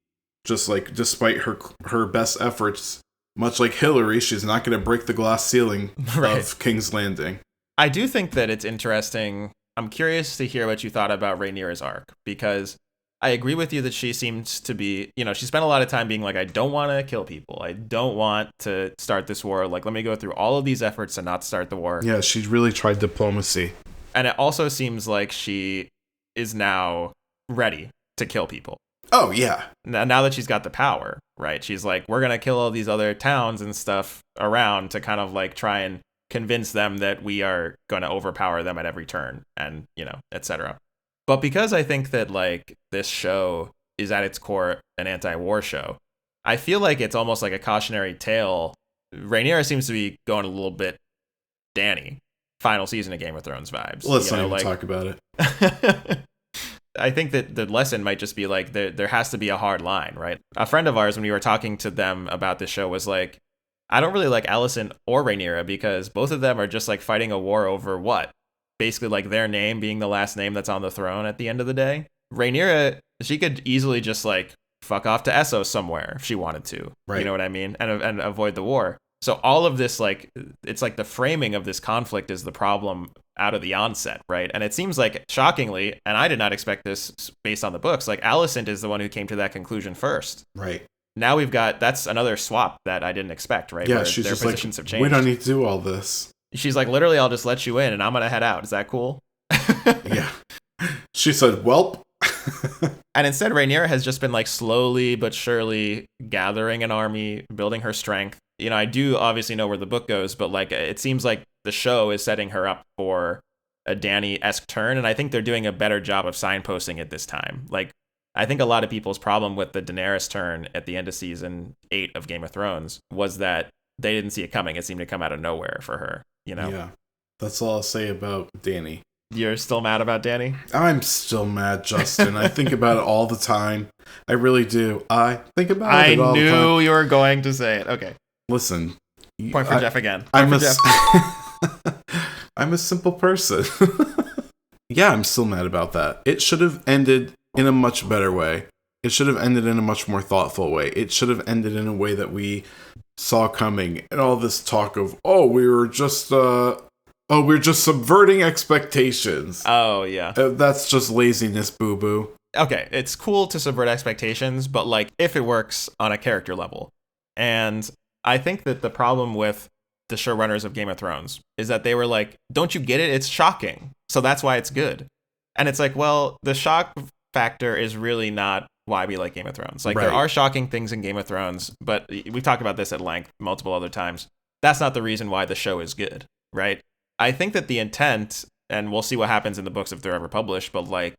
just like, despite her best efforts, much like Hillary, she's not going to break the glass ceiling of King's Landing. I do think that it's interesting. I'm curious to hear what you thought about Rhaenyra's arc, because I agree with you that she seems to be, you know, she spent a lot of time being like, I don't want to kill people. I don't want to start this war. Like, let me go through all of these efforts to not start the war. Yeah, she really tried diplomacy. And it also seems like she is now ready to kill people. Oh, yeah. Now that she's got the power, right? She's like, we're going to kill all these other towns and stuff around to kind of like try and convince them that we are going to overpower them at every turn and, you know, etc. But because I think that like this show is at its core an anti-war show, I feel like it's almost like a cautionary tale. Rhaenyra seems to be going a little bit Dany, final season of Game of Thrones vibes. Let's not even talk about it. I think that the lesson might just be like there has to be a hard line, right? A friend of ours, when we were talking to them about this show, was like, I don't really like Alicent or Rhaenyra because both of them are just like fighting a war over what? Basically like their name being the last name that's on the throne at the end of the day. Rhaenyra, she could easily just like fuck off to Essos somewhere if she wanted to. Right. You know what I mean? And avoid the war. So all of this, like, it's like the framing of this conflict is the problem out of the onset, right? And it seems like, shockingly, and I did not expect this based on the books, like Alicent is the one who came to that conclusion first. Right. Now we've got, that's another swap that I didn't expect, right? Yeah, where she's their just positions like, have changed. We don't need to do all this. She's like, literally, I'll just let you in and I'm going to head out. Is that cool? Yeah. She said, welp. And instead, Rhaenyra has just been like slowly but surely gathering an army, building her strength. You know, I do obviously know where the book goes, but like it seems like the show is setting her up for a Dany-esque turn, and I think they're doing a better job of signposting it this time. Like, I think a lot of people's problem with the Daenerys turn at the end of season 8 of Game of Thrones was that they didn't see it coming. It seemed to come out of nowhere for her, you know? Yeah, that's all I'll say about Dany. You're still mad about Dany? I'm still mad, Justin. I think about it all the time. I really do. I think about it all the time. I knew you were going to say it. Okay. Listen. Point for Geoff again. I'm a simple person. Yeah, I'm still mad about that. It should have ended in a much better way. It should have ended in a much more thoughtful way. It should have ended in a way that we saw coming. And all this talk of, we're just subverting expectations. Oh, yeah. That's just laziness, boo-boo. Okay, it's cool to subvert expectations, but like if it works on a character level. And I think that the problem with the showrunners of Game of Thrones is that they were like, don't you get it? It's shocking. So that's why it's good. And it's like, well, the shock factor is really not why we like Game of Thrones. Like, There are shocking things in Game of Thrones, but we've talked about this at length multiple other times. That's not the reason why the show is good, right? I think that the intent, and we'll see what happens in the books if they're ever published, but like,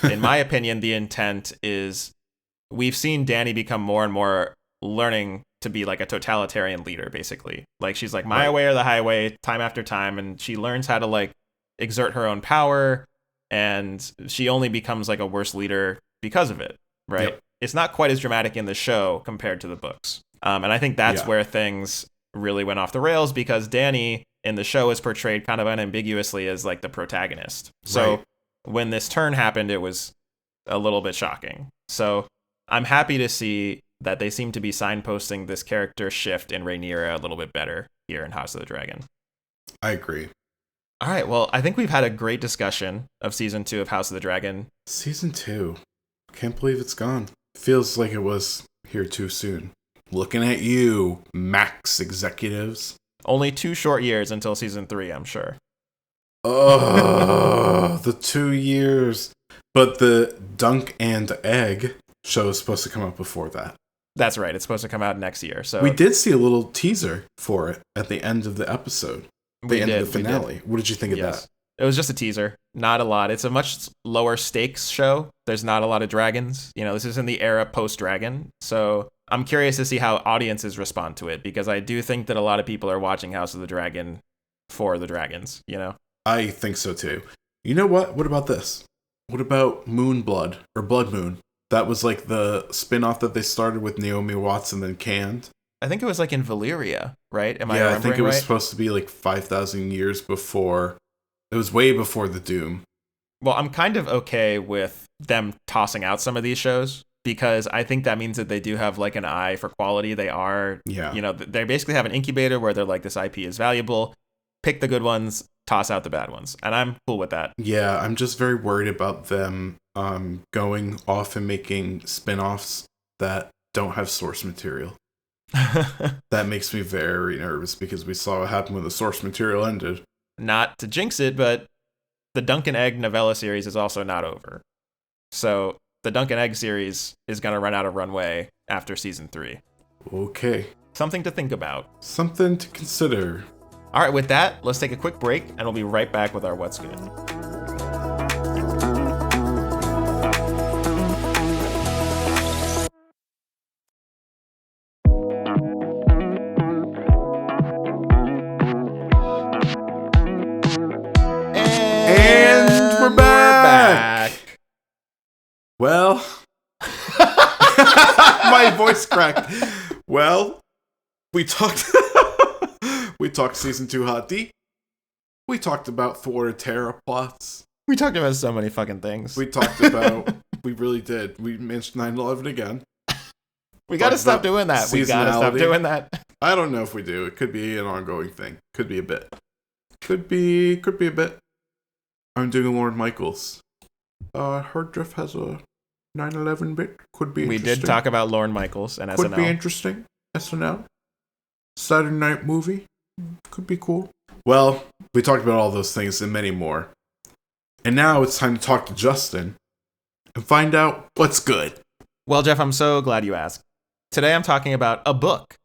in my opinion, the intent is we've seen Dany become more and more learning to be like a totalitarian leader, basically. Like, she's like, my way or the highway, time after time, and she learns how to like exert her own power, and she only becomes like a worse leader because of it, right? Yep. It's not quite as dramatic in the show compared to the books. And I think that's where things really went off the rails, because Dany in the show is portrayed kind of unambiguously as like the protagonist. So when this turn happened, it was a little bit shocking. So I'm happy to see that they seem to be signposting this character shift in Rhaenyra a little bit better here in House of the Dragon. I agree. All right, well, I think we've had a great discussion of Season 2 of House of the Dragon. Season 2. Can't believe it's gone. Feels like it was here too soon. Looking at you, Max executives. Only 2 short years until Season 3, I'm sure. Oh, the 2 years. But the Dunk and Egg show is supposed to come out before that. That's right. It's supposed to come out next year. So we did see a little teaser for it at the end of the episode. The end of the finale. What did you think of that? It was just a teaser. Not a lot. It's a much lower stakes show. There's not a lot of dragons. You know, this is in the era post-dragon. So I'm curious to see how audiences respond to it, because I do think that a lot of people are watching House of the Dragon for the dragons, you know? I think so too. You know what? What about this? What about Moonblood or Blood Moon? That was like the spin-off that they started with Naomi Watts and then canned. I think it was like in Valyria, right? Am I Yeah, I remembering think it was right? supposed to be like 5,000 years before. It was way before the Doom. Well, I'm kind of okay with them tossing out some of these shows because I think that means that they do have like an eye for quality. They are, Yeah. They basically have an incubator where they're like, this IP is valuable. Pick the good ones, toss out the bad ones. And I'm cool with that. Yeah, I'm just very worried about them going off and making spin-offs that don't have source material. That makes me very nervous because we saw what happened when the source material ended. Not to jinx it, but the Dunk and Egg novella series is also not over. So the Dunk and Egg series is going to run out of runway after season 3. Okay. Something to think about. Something to consider. All right, with that, let's take a quick break, and we'll be right back with our What's Good. And we're back. Well, my voice cracked. Well, we talked season 2 HotD. We talked about thwarted terror plots. We talked about so many fucking things. We talked about, we really did. We mentioned 9/11 again. We gotta stop doing that. We gotta stop doing that. I don't know if we do. It could be an ongoing thing. Could be a bit. Could be a bit. I'm doing Lorne Michaels. Heard Jeff has a 9/11 bit. Could be interesting. We did talk about Lorne Michaels and SNL. Could be interesting. SNL. Saturday Night Movie. Could be cool. Well, we talked about all those things and many more. And now it's time to talk to Justin and find out what's good. Well, Jeff, I'm so glad you asked. Today I'm talking about a book,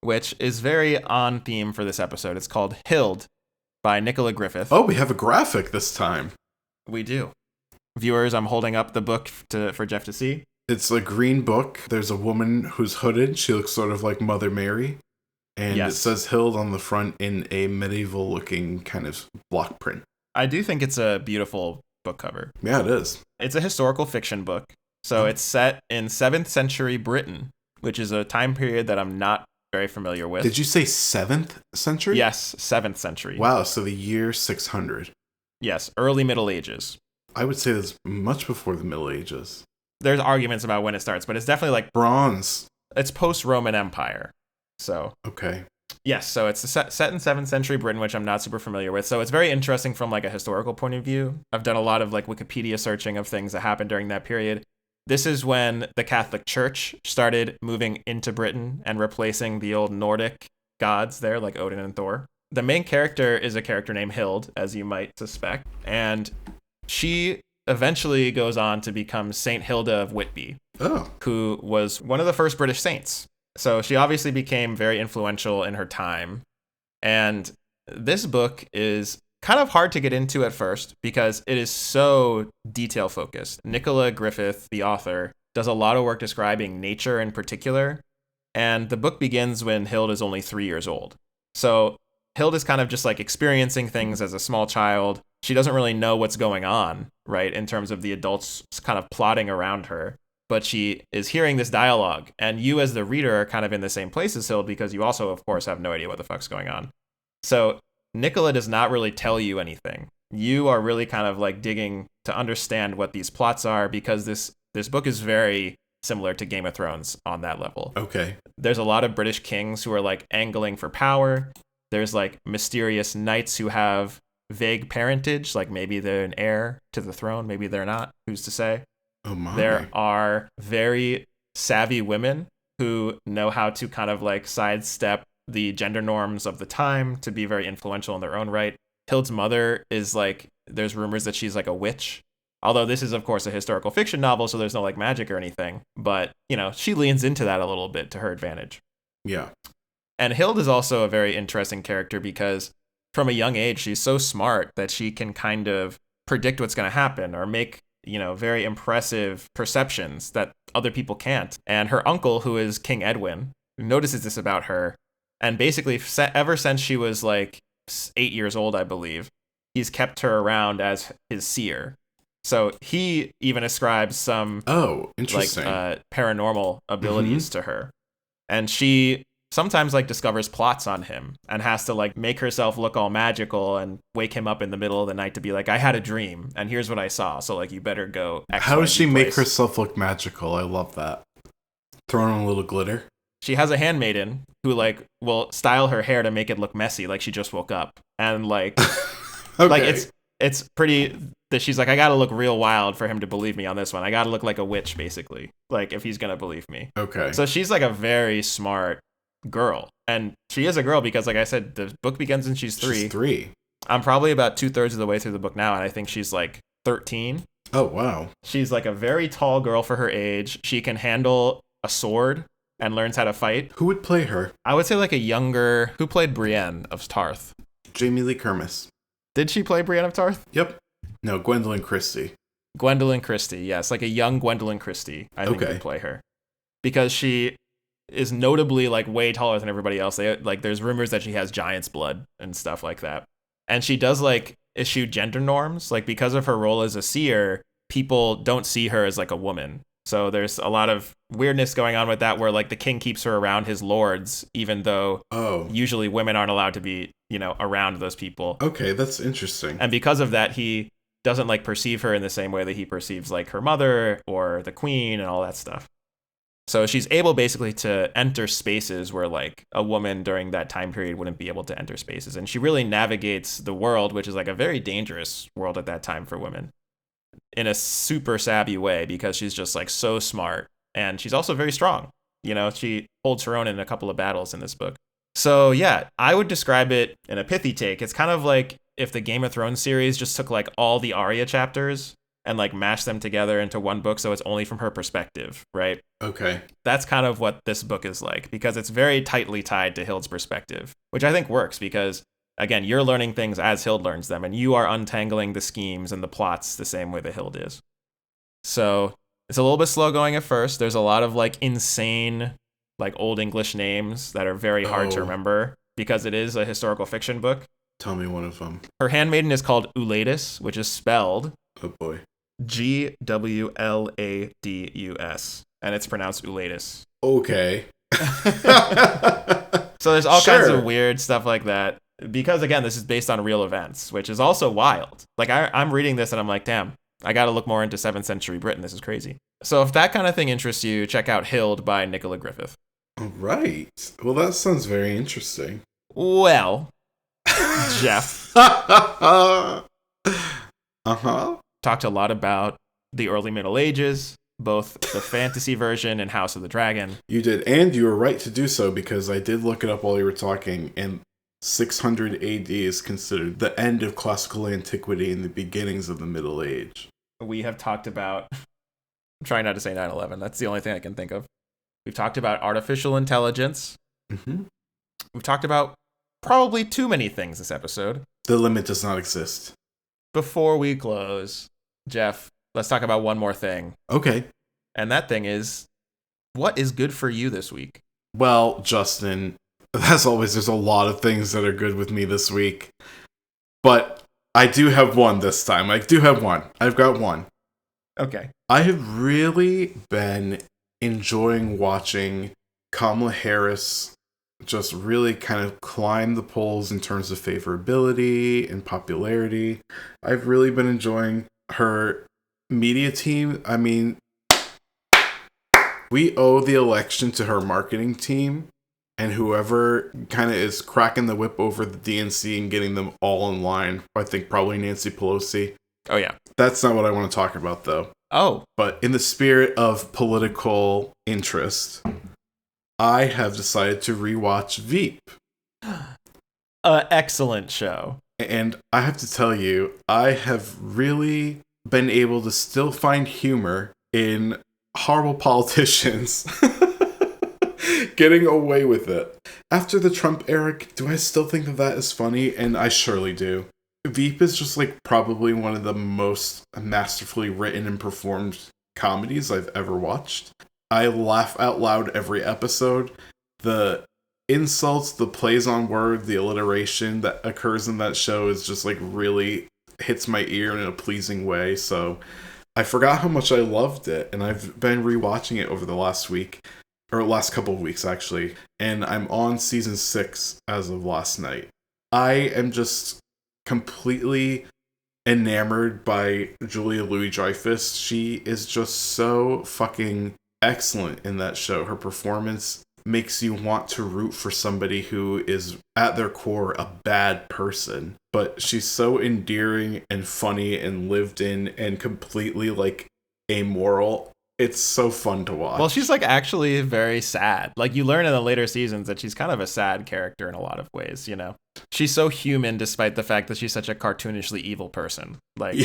which is very on theme for this episode. It's called Hild by Nicola Griffith. Oh, we have a graphic this time. We do. Viewers, I'm holding up the book for Jeff to see. It's a green book. There's a woman who's hooded. She looks sort of like Mother Mary. And It says Hild on the front in a medieval-looking kind of block print. I do think it's a beautiful book cover. Yeah, it is. It's a historical fiction book. So It's set in 7th century Britain, which is a time period that I'm not very familiar with. Did you say 7th century? Yes, 7th century. Wow, so the year 600. Yes, early Middle Ages. I would say that's much before the Middle Ages. There's arguments about when it starts, but it's definitely like... Bronze. It's post-Roman Empire. So... Okay. Yes, so it's set in 7th century Britain, which I'm not super familiar with. So it's very interesting from like a historical point of view. I've done a lot of like Wikipedia searching of things that happened during that period. This is when the Catholic Church started moving into Britain and replacing the old Nordic gods there, like Odin and Thor. The main character is a character named Hild, as you might suspect, and she eventually goes on to become Saint Hilda of Whitby, who was one of the first British saints. So she obviously became very influential in her time. And this book is kind of hard to get into at first because it is so detail focused. Nicola Griffith, the author, does a lot of work describing nature in particular. And the book begins when Hild is only 3 years old. So Hild is kind of just like experiencing things as a small child. She doesn't really know what's going on, right, in terms of the adults kind of plotting around her. But she is hearing this dialogue, and you as the reader are kind of in the same place as Hild because you also, of course, have no idea what the fuck's going on. So Nicola does not really tell you anything. You are really kind of like digging to understand what these plots are because this book is very similar to Game of Thrones on that level. Okay. There's a lot of British kings who are like angling for power. There's like mysterious knights who have vague parentage, like maybe they're an heir to the throne, maybe they're not, who's to say? Oh my. There are very savvy women who know how to kind of like sidestep the gender norms of the time to be very influential in their own right. Hild's mother is like, there's rumors that she's like a witch. Although this is, of course, a historical fiction novel, so there's no like magic or anything. But, you know, she leans into that a little bit to her advantage. Yeah. And Hild is also a very interesting character because from a young age, she's so smart that she can kind of predict what's going to happen or make, you know, very impressive perceptions that other people can't. And her uncle, who is King Edwin, notices this about her. And basically, ever since she was like 8 years old, I believe, he's kept her around as his seer. So he even ascribes some interesting paranormal abilities to her. And she sometimes like discovers plots on him and has to like make herself look all magical and wake him up in the middle of the night to be like, I had a dream and here's what I saw. So like, you better go. How does she make herself look magical? I love that. Throwing on a little glitter. She has a handmaiden who like will style her hair to make it look messy, like she just woke up. And like, okay. like it's pretty that she's like, I gotta look real wild for him to believe me on this one. I gotta look like a witch, basically. Like if he's gonna believe me. Okay. So she's like a very smart girl. And she is a girl because like I said, the book begins when she's 3. She's 3. I'm probably about 2/3 of the way through the book now, and I think she's like 13. Oh, wow. She's like a very tall girl for her age. She can handle a sword and learns how to fight. Who would play her? I would say like a younger... Who played Brienne of Tarth? Jamie Lee Curtis. Did she play Brienne of Tarth? Yep. No, Gwendolyn Christie. Gwendolyn Christie, yes. Like a young Gwendolyn Christie, I think would play her. Because she is notably like way taller than everybody else. There's rumors that she has giant's blood and stuff like that. And she does like issue gender norms. Like because of her role as a seer, people don't see her as like a woman. So there's a lot of weirdness going on with that where like the king keeps her around his lords, even though usually women aren't allowed to be, around those people. Okay, that's interesting. And because of that, he doesn't like perceive her in the same way that he perceives like her mother or the queen and all that stuff. So she's able basically to enter spaces where like a woman during that time period wouldn't be able to enter spaces. And she really navigates the world, which is like a very dangerous world at that time for women, in a super savvy way because she's just like so smart. And she's also very strong. She holds her own in a couple of battles in this book. So yeah, I would describe it in a pithy take. It's kind of like if the Game of Thrones series just took like all the Arya chapters and like mashed them together into one book, so it's only from her perspective, right? Okay. That's kind of what this book is like, because it's very tightly tied to Hild's perspective, which I think works because, again, you're learning things as Hild learns them, and you are untangling the schemes and the plots the same way that Hild is. So it's a little bit slow going at first. There's a lot of like insane, like Old English names that are very hard to remember because it is a historical fiction book. Tell me one of them. Her handmaiden is called Uladus, which is spelled... Oh boy. Gwladus, and it's pronounced Uladus. Okay. So there's all kinds of weird stuff like that. Because again, this is based on real events, which is also wild. Like I'm reading this and I'm like, damn, I got to look more into 7th century Britain. This is crazy. So if that kind of thing interests you, check out Hild by Nicola Griffith. All right. Well, that sounds very interesting. Well, Geoff. Talked a lot about the early Middle Ages, both the fantasy version and House of the Dragon. You did, and you were right to do so because I did look it up while you were talking, and 600 AD is considered the end of classical antiquity and the beginnings of the Middle Age. We have talked about... I'm trying not to say 9/11. That's the only thing I can think of. We've talked about artificial intelligence. Mm-hmm. We've talked about probably too many things this episode. The limit does not exist. Before we close, Geoff, let's talk about one more thing. Okay. And that thing is, what is good for you this week? Well, Justin, as always, there's a lot of things that are good with me this week. But I do have one this time. I do have one. I've got one. Okay. I have really been enjoying watching Kamala Harris just really kind of climb the polls in terms of favorability and popularity. I've really been enjoying her media team. I mean, we owe the election to her marketing team and whoever kind of is cracking the whip over the DNC and getting them all in line. I think probably Nancy Pelosi. Oh, yeah. That's not what I want to talk about, though. Oh. But in the spirit of political interest, I have decided to rewatch Veep. Excellent show. And I have to tell you, I have really been able to still find humor in horrible politicians getting away with it. After the Trump era, do I still think that is funny? And I surely do. Veep is just like probably one of the most masterfully written and performed comedies I've ever watched. I laugh out loud every episode. The insults, the plays on word, the alliteration that occurs in that show is just like really hits my ear in a pleasing way. So I forgot how much I loved it, and I've been rewatching it over the last week, or last couple of weeks actually, and I'm on season 6 as of last night. I am just completely enamored by Julia Louis-Dreyfus. She is just so fucking excellent in that show. Her performance makes you want to root for somebody who is at their core a bad person, but she's so endearing and funny and lived in and completely like amoral. It's so fun to watch. Well, she's like actually very sad. Like you learn in the later seasons that she's kind of a sad character in a lot of ways, you know. She's so human despite the fact that she's such a cartoonishly evil person. Like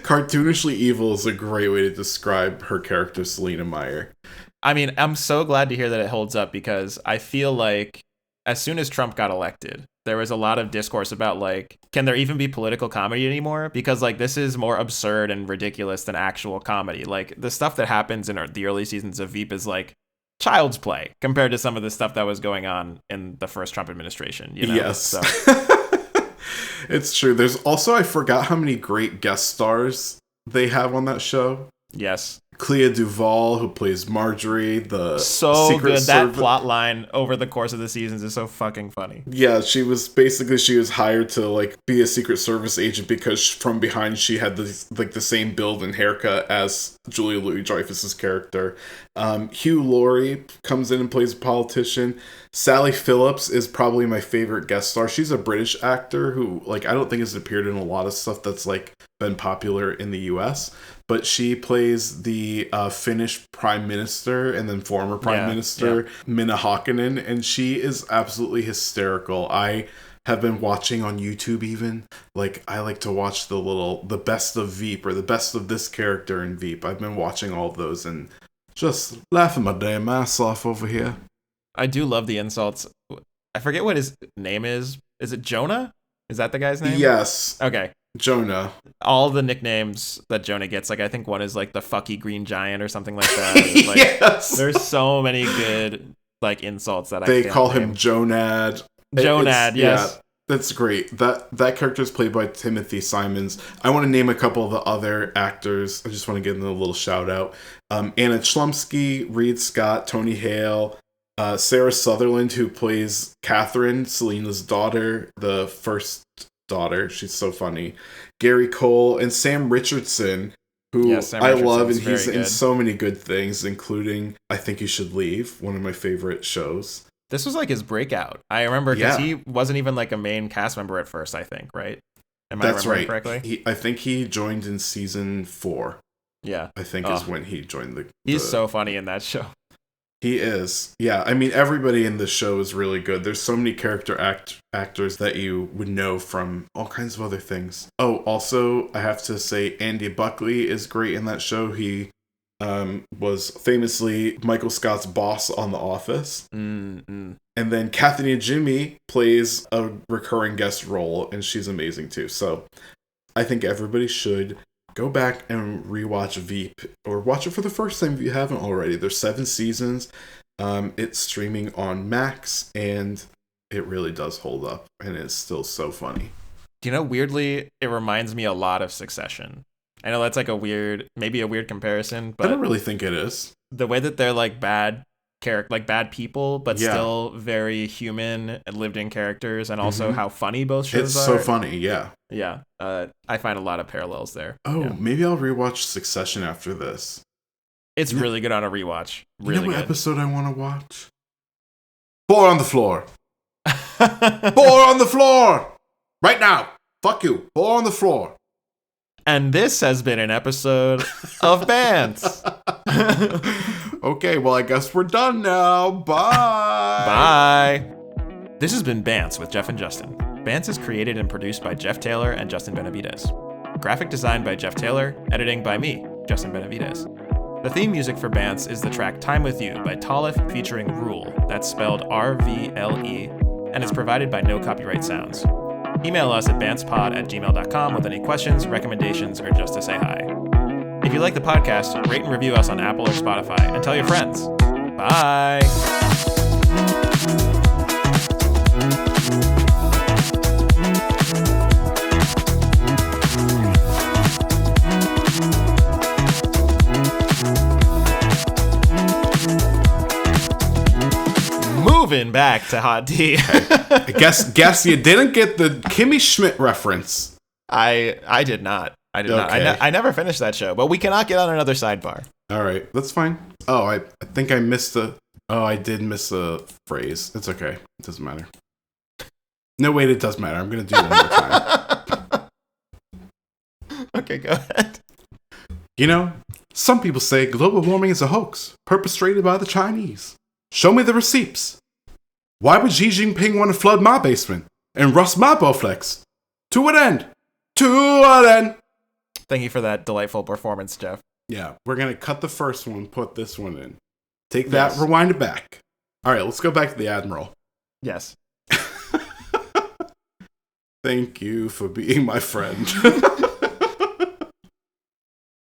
cartoonishly evil is a great way to describe her character, Selena Meyer. I mean, I'm so glad to hear that it holds up, because I feel like as soon as Trump got elected, there was a lot of discourse about like, can there even be political comedy anymore? Because like this is more absurd and ridiculous than actual comedy. Like the stuff that happens in the early seasons of Veep is like child's play compared to some of the stuff that was going on in the first Trump administration. You know? Yes. So. It's true. There's also, I forgot how many great guest stars they have on that show. Yes. Clea Duvall, who plays Marjorie, the so secret good. servant. That plot line over the course of the seasons is so fucking funny. Yeah, she was hired to like be a Secret Service agent because from behind she had the same build and haircut as Julia Louis-Dreyfus's character. Hugh Laurie comes in and plays a politician. Sally Phillips is probably my favorite guest star. She's a British actor who like I don't think has appeared in a lot of stuff that's like been popular in the US, but she plays the Finnish Prime Minister and then former Prime Minister Minna Hakkinen, and she is absolutely hysterical. I have been watching on YouTube even. Like, I like to watch the best of Veep or the best of this character in Veep. I've been watching all of those and just laughing my damn ass off over here. I do love the insults. I forget what his name is. Is it Jonah? Is that the guy's name? Yes. Okay. Jonah. All the nicknames that Jonah gets, like I think one is like the fucky green giant or something like that. Like, yes. There's so many good like insults that they call him Jonad. Jonad, yes. Yeah, that's great. That character is played by Timothy Simons. I want to name a couple of the other actors. I just want to give them a little shout out. Anna Chlumsky, Reed Scott, Tony Hale, Sarah Sutherland, who plays Catherine, Selena's daughter, the first daughter. She's so funny. Gary Cole and Sam Richardson, who I love, and he's in so many good things, including I Think You Should Leave, one of my favorite shows. This was like his breakout. I remember because he wasn't even like a main cast member at first, I think, right? Am I remembering correctly? I think he joined in season 4. Yeah. I think is when he joined He's so funny in that show. He is. Yeah, I mean, everybody in the show is really good. There's so many character actors that you would know from all kinds of other things. Oh, also, I have to say Andy Buckley is great in that show. He was famously Michael Scott's boss on The Office. Mm-hmm. And then Kathy and Jimmy plays a recurring guest role, and she's amazing too. So I think everybody should go back and rewatch Veep, or watch it for the first time if you haven't already. There's 7 seasons. It's streaming on Max, and it really does hold up, and it's still so funny. You know, weirdly, it reminds me a lot of Succession. I know that's like maybe a weird comparison, but I don't really think it is. The way that they're like bad people, but still very human and lived in characters, and also how funny both shows are. It's so funny, yeah. Yeah, I find a lot of parallels there. Oh, maybe I'll rewatch Succession after this. It's really good on a rewatch. Really you know what good. Episode I want to watch? Boar on the Floor. Boar on the floor! Right now! Fuck you. Boar on the floor. And this has been an episode of Bants. Okay, well, I guess we're done now. Bye. Bye. This has been Bants with Geoff and Justin. Bants is created and produced by Jeff Taylor and Justin Benavides. Graphic design by Jeff Taylor, editing by me, Justin Benavides. The theme music for Bants is the track Time With You by Tolif featuring Rule, that's spelled R-V-L-E, and it's provided by No Copyright Sounds. Email us at bantspod@gmail.com with any questions, recommendations, or just to say hi. If you like the podcast, rate and review us on Apple or Spotify, and tell your friends. Bye! moving back to Hot D. I guess you didn't get the Kimmy Schmidt reference. I did not. I did not. Okay. I never finished that show, but we cannot get on another sidebar. All right, that's fine. Oh, I think I missed a... Oh, I did miss a phrase. It's okay. It doesn't matter. No, wait, it does matter. I'm going to do it one more time. Okay, go ahead. You know, some people say global warming is a hoax, perpetrated by the Chinese. Show me the receipts. Why would Xi Jinping want to flood my basement and rust my Bowflex? To what end? To what end? Thank you for that delightful performance, Geoff. Yeah, we're going to cut the first one, put this one in. Take that, rewind it back. All right, let's go back to the Admiral. Yes. Thank you for being my friend.